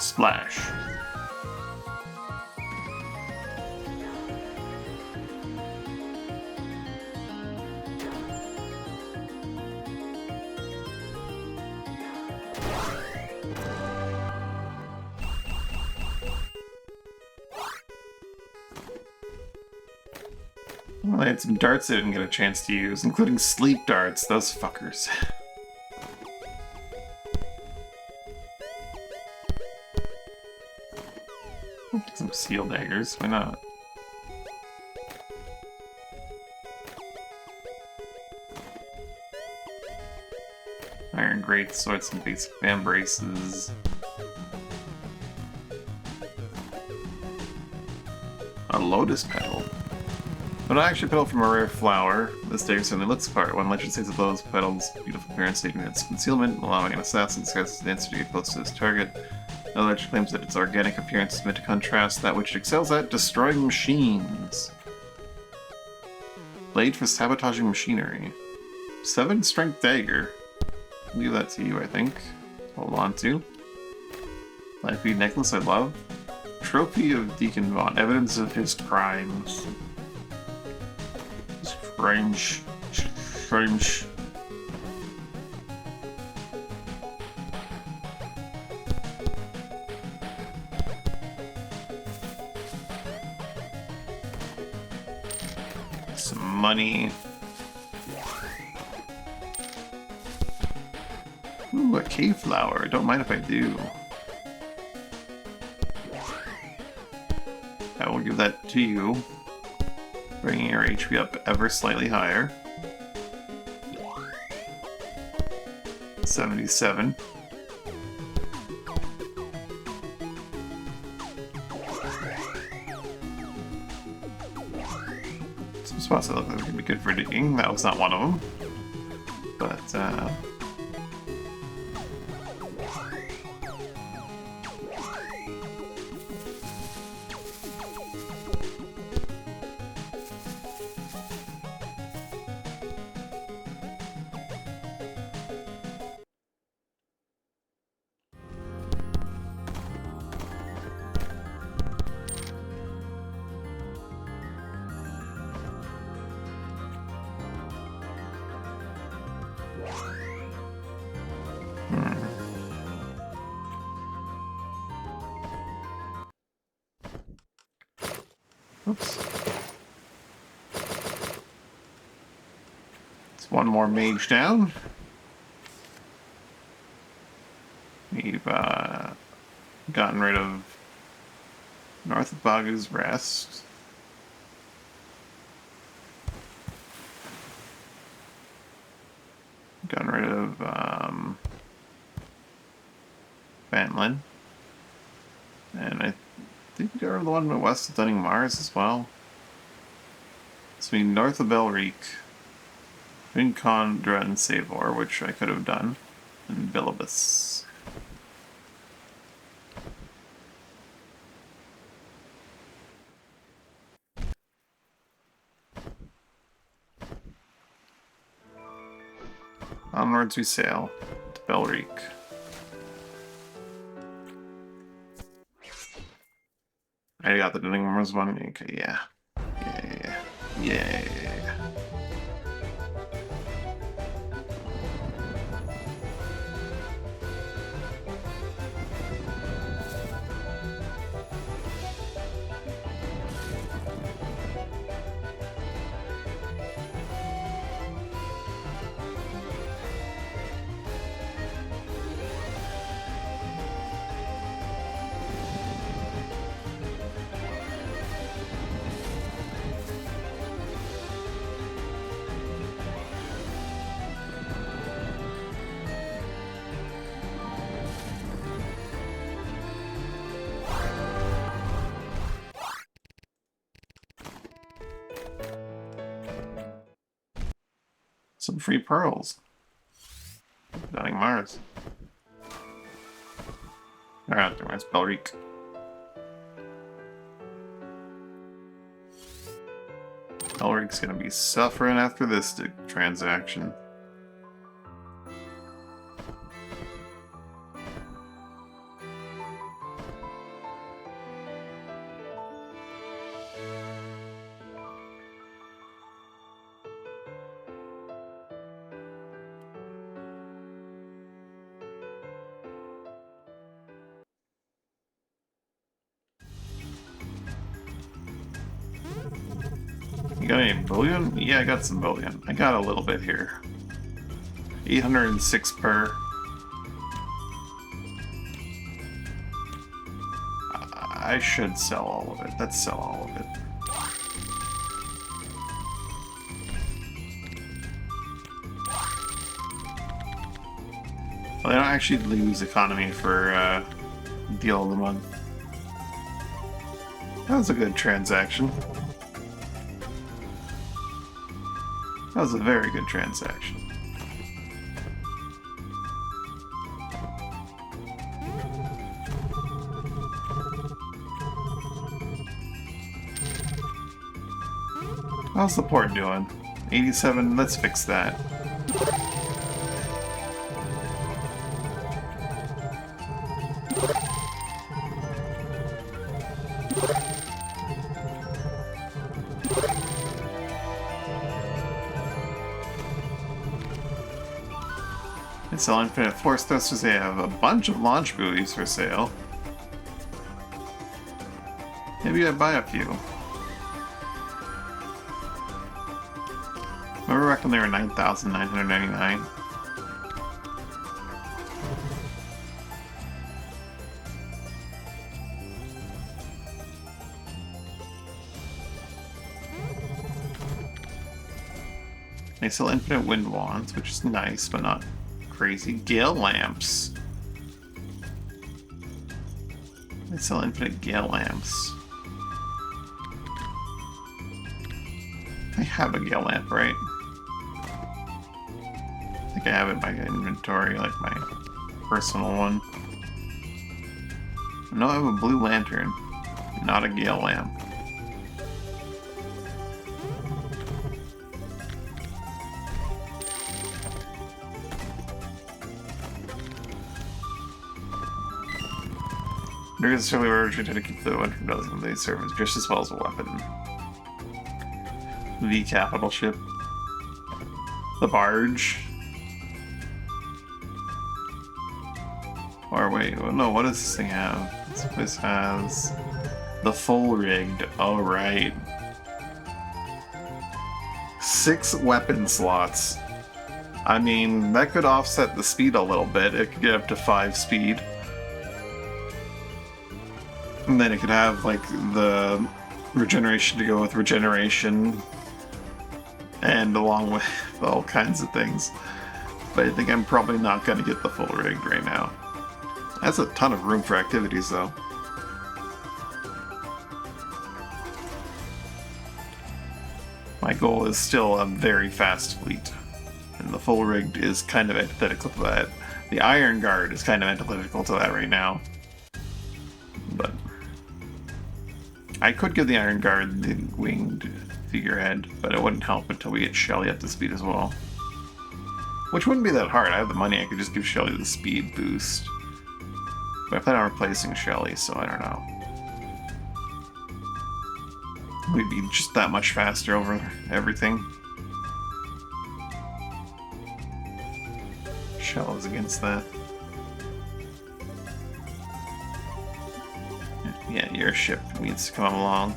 Splash. Well, I had some darts I didn't get a chance to use, including sleep darts, those fuckers. Some seal daggers, why not? Iron great swords and basic fan braces. A lotus petal. But I actually petal from a rare flower. This dagger certainly looks apart. One legend says that those petals' beautiful appearance aiding its concealment, allowing an assassin disguised as an dancer to get close to his target. Another legend claims that its organic appearance is meant to contrast that which it excels at, destroying machines. Blade for sabotaging machinery. 7 strength dagger. I'll give that to you, I think. Hold on to. Life bead necklace I love. Trophy of Deacon Vaughn. Evidence of his crimes. Strange. Strange. Some money. Ooh, a cave flower. Don't mind if I do. I will give that to you, bringing your HP up ever slightly higher. 77. Some spots that look like they're gonna be good for digging. That was not one of them. But, oops. It's one more mage down. We've gotten rid of North of Bagu's Rest. Gotten rid of Fanlin. And I think they're the one west of Dunning Mars as well. So north of Belrique, between Condra and Savor, which I could have done, and Bilibus. Onwards we sail to Belrique. I got the Dunning Mars one. Okay, yeah. Yeah. Some free pearls. Dunning Mars. Alright, there's Belrique. Belrique's gonna be suffering after this transaction. You got any bullion? Yeah, I got some bullion. I got a little bit here. 806 per. I should sell all of it. Let's sell all of it. Well, they don't actually lose economy for deal of the month. That was a good transaction. That was a very good transaction. How's the port doing? 87, let's fix that. They sell infinite force thrusters. They have a bunch of launch buoys for sale. Maybe I buy a few. Remember back when they were 9,999? They sell infinite wind wands, which is nice, but not crazy. Gale lamps. They sell infinite gale lamps. I have a gale lamp, right? I think I have it in my inventory, like my personal one. No, I have a blue lantern, not a gale lamp. There is certainly urge to keep the one who doesn't. They serve just as well as a weapon. The capital ship. The barge. Or wait, no, what does this thing have? This place has the full rigged. Oh, right. 6 weapon slots. I mean, that could offset the speed a little bit. It could get up to 5 speed. And then it could have, like, the regeneration to go with regeneration. And along with all kinds of things. But I think I'm probably not going to get the full rig right now. That's a ton of room for activities, though. My goal is still a very fast fleet, and the full rigged is kind of antithetical to that. The Iron Guard is kind of antithetical to that right now. But I could give the Iron Guard the winged figurehead, but it wouldn't help until we get Shelly up to speed as well. Which wouldn't be that hard. I have the money, I could just give Shelly the speed boost. But I plan on replacing Shelly, so I don't know. We'd be just that much faster over everything. Shell is against that. Yeah, your ship needs to come along.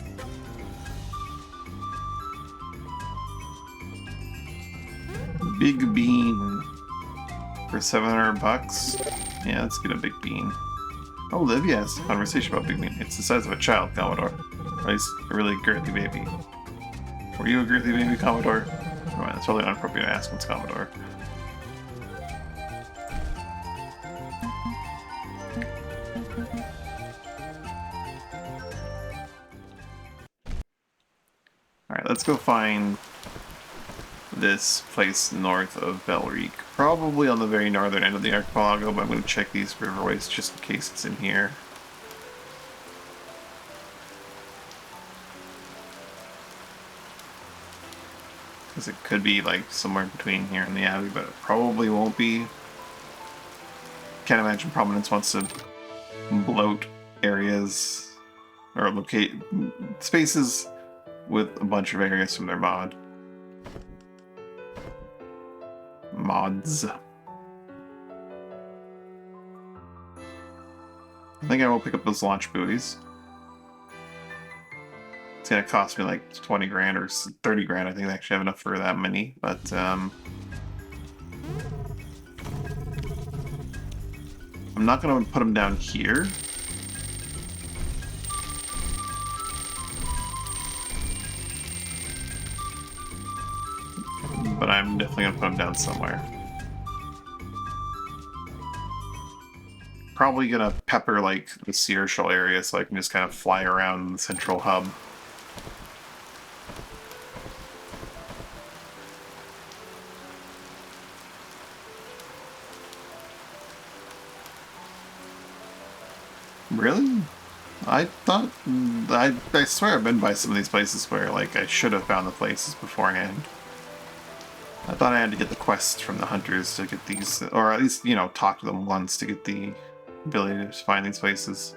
Big bean for 700 bucks. Yeah, let's get a big bean. Oh, Livia has a conversation about big bean. It's the size of a child, Commodore. Or at least a really girthy baby. Were you a girthy baby, Commodore? Oh, that's probably not appropriate to ask what's Commodore. Alright, let's go find this place north of Belrique. Probably on the very northern end of the archipelago, but I'm going to check these riverways just in case it's in here. Because it could be like somewhere between here and the Abbey, but it probably won't be. Can't imagine Prominence wants to bloat areas or locate spaces with a bunch of areas from their mods. I think I will pick up those launch buoys. It's gonna cost me like 20 grand or 30 grand. I think I actually have enough for that many, but I'm not gonna put them down here. But I'm definitely gonna put them down somewhere. Probably gonna pepper like the Searshell area so I can just kind of fly around the central hub. Really? I thought... I swear I've been by some of these places where like I should have found the places beforehand. I thought I had to get the quests from the hunters to get these, or at least, you know, talk to them once to get the ability to find these places.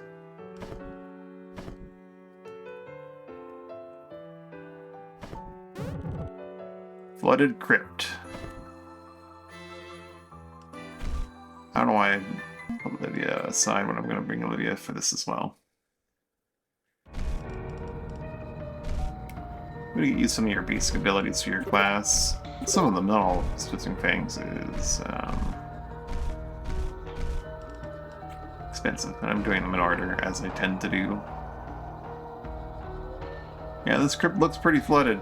Flooded Crypt. I don't know why I put Olivia aside when I'm going to bring Olivia for this as well. I'm going to use some of your basic abilities for your class. Some of them, not all. Switching Fangs is expensive, and I'm doing them in order, as I tend to do. Yeah, this crypt looks pretty flooded.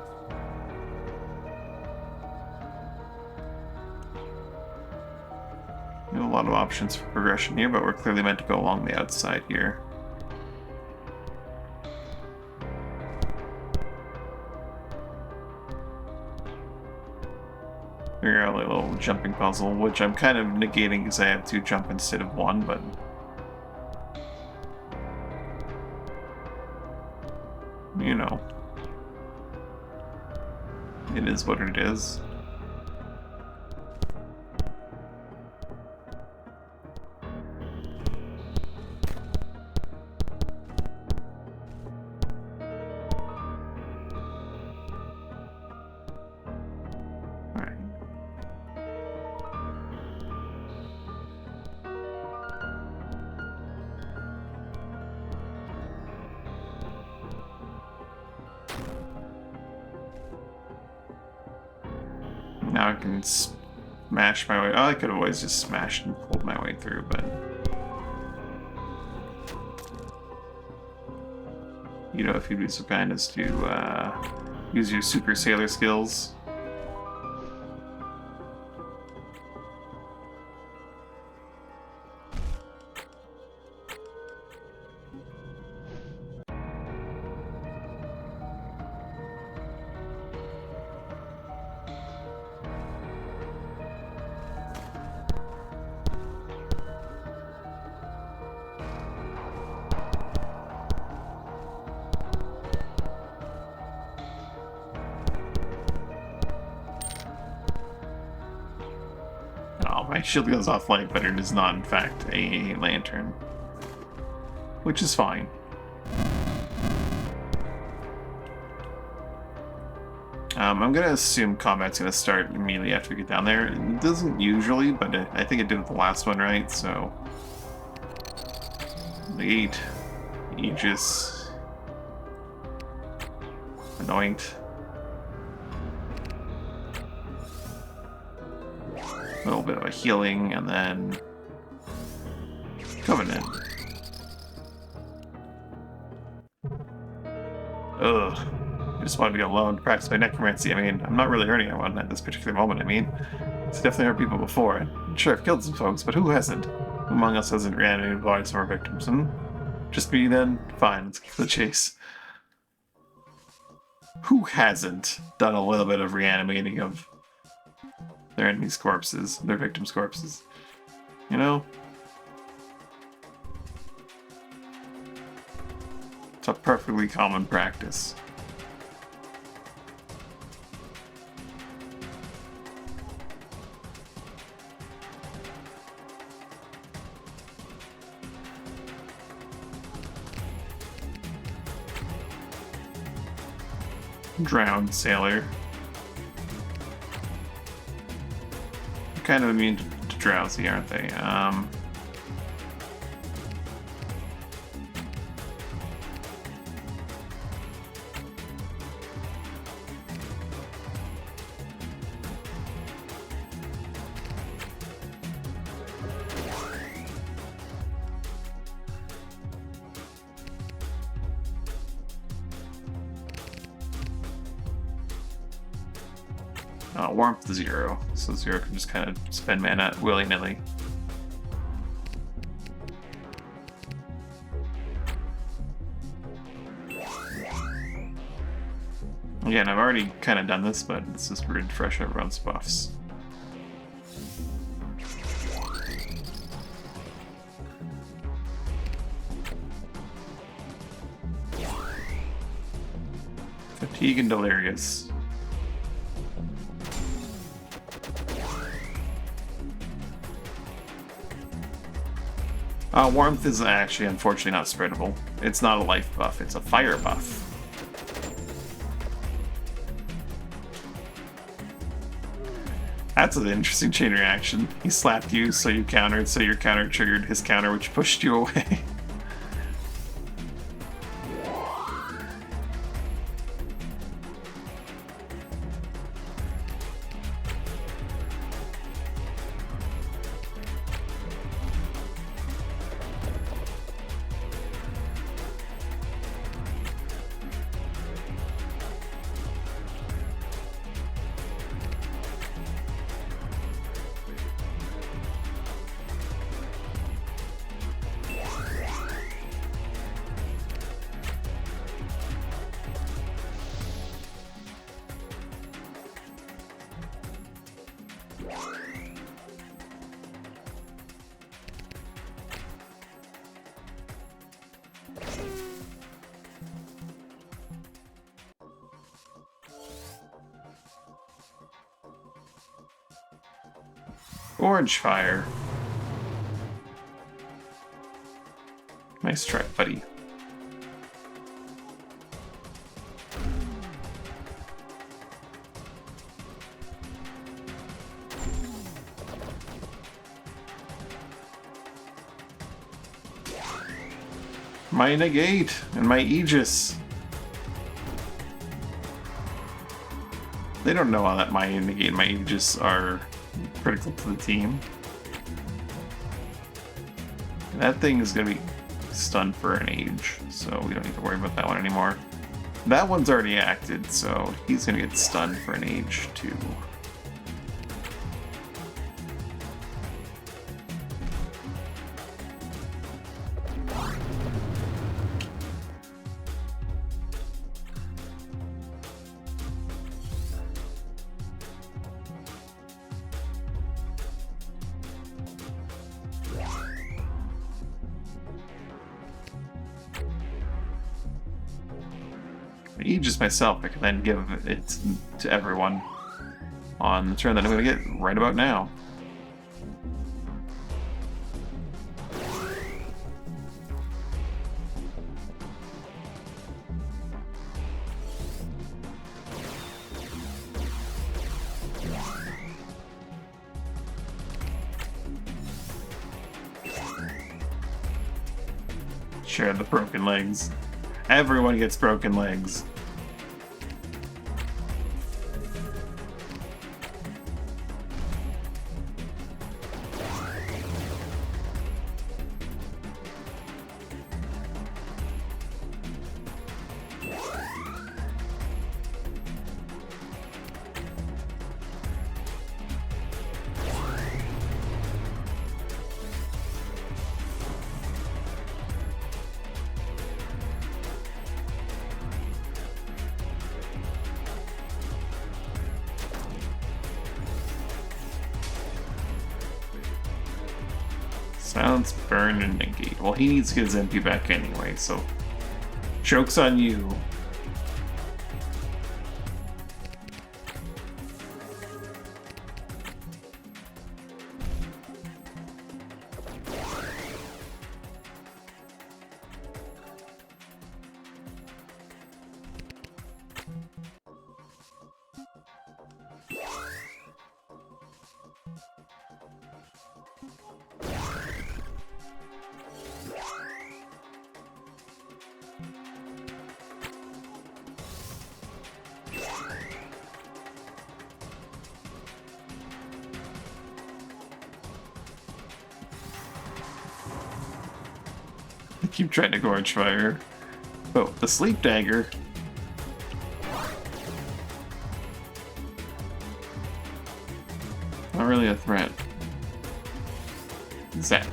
We have a lot of options for progression here, but we're clearly meant to go along the outside here. Figure out a little jumping puzzle, which I'm kind of negating because I have to jump instead of one, but... you know. It is what it is. Now I can smash my way... oh, I could have always just smashed and pulled my way through, but... you know, if you'd be so kind as to use your super sailor skills. my shield goes off light, but it is not, in fact, a lantern. Which is fine. I'm going to assume combat's going to start immediately after we get down there. It doesn't usually, but I think it did with the last one, right? So... Negate. Aegis. Anoint. A little bit of a healing, and then... Covenant. Ugh. I just wanted to go alone to practice my necromancy. I mean, I'm not really hurting anyone at this particular moment, I mean. It's definitely hurt people before. I'm sure I've killed some folks, but who hasn't? Who among us hasn't reanimated the bodies of our victims, Just me, then? Fine, let's keep the chase. Who hasn't done a little bit of reanimating of their enemies' corpses, their victims' corpses? You know? It's a perfectly common practice. Drowned sailor. They're kind of immune to drowsy, aren't they? Warmth 0, so 0 can just kind of spend mana willy-nilly. Again, I've already kind of done this, but it's just to refresh everyone's buffs. Fatigue and Delirious. Warmth is actually, unfortunately, not spreadable. It's not a life buff, it's a fire buff. That's an interesting chain reaction. He slapped you, so you countered, so your counter triggered his counter, which pushed you away. Orange fire. Nice try, buddy. My negate and my Aegis. They don't know how that my negate and my Aegis are critical to the team. That thing is going to be stunned for an age, so we don't need to worry about that one anymore. That one's already acted, so he's going to get stunned for an age too. Aegis myself, I can then give it to everyone on the turn that I'm going to get right about now. Share the broken legs. Everyone gets broken legs. Silence, burn, and negate. Well, he needs to get his MP back anyway, so... Joke's on you. I keep trying to gorge fire. Oh, the sleep dagger. Not really a threat. Zap.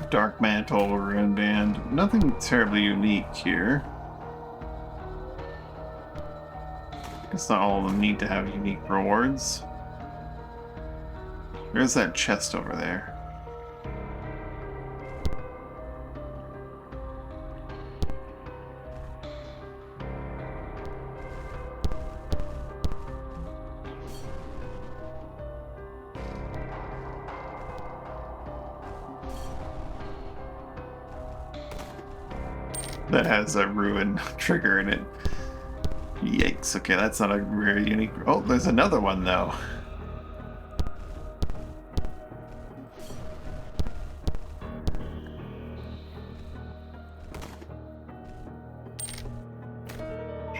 Dark Mantle, Ruin Band. Nothing terribly unique here. Guess not all of them need to have unique rewards. There's that chest over there. That has a ruin trigger in it. Yikes. Okay, that's not a very unique... Oh, there's another one, though.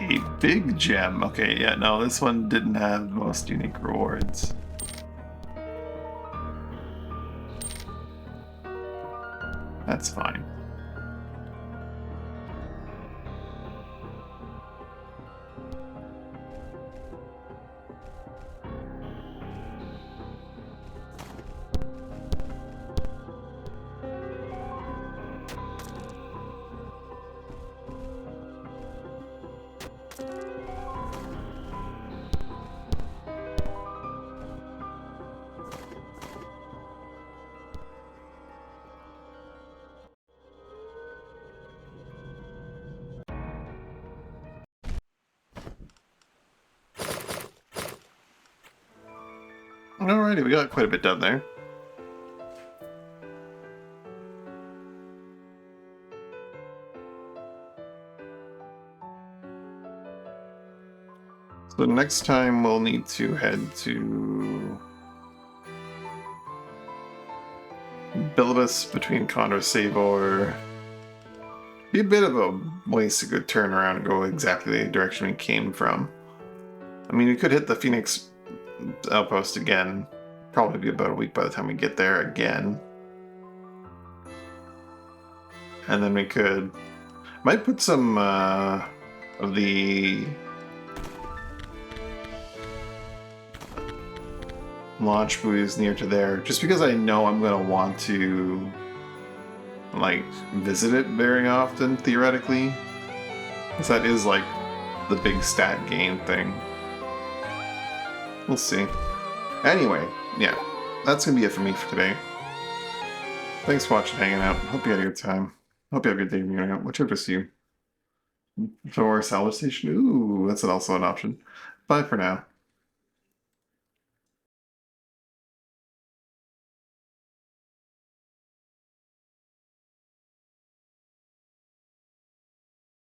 A big gem. Okay, yeah, no, this one didn't have the most unique rewards. That's fine. Alrighty, we got quite a bit done there. So next time we'll need to head to Bilibus between Condor Sabor. Be a bit of a waste to go turn around and go exactly the direction we came from. I mean, we could hit the Phoenix outpost again. Probably be about a week by the time we get there again. And then we could... might put some of the launch buoys near to there, just because I know I'm going to want to like visit it very often, theoretically. Because that is like the big stat gain thing. We'll see. Anyway, yeah, that's going to be it for me for today. Thanks for watching, hanging out. Hope you had a good time. Hope you have a good day hanging out. Whichever to you. For salvage station? Ooh, that's also an option. Bye for now.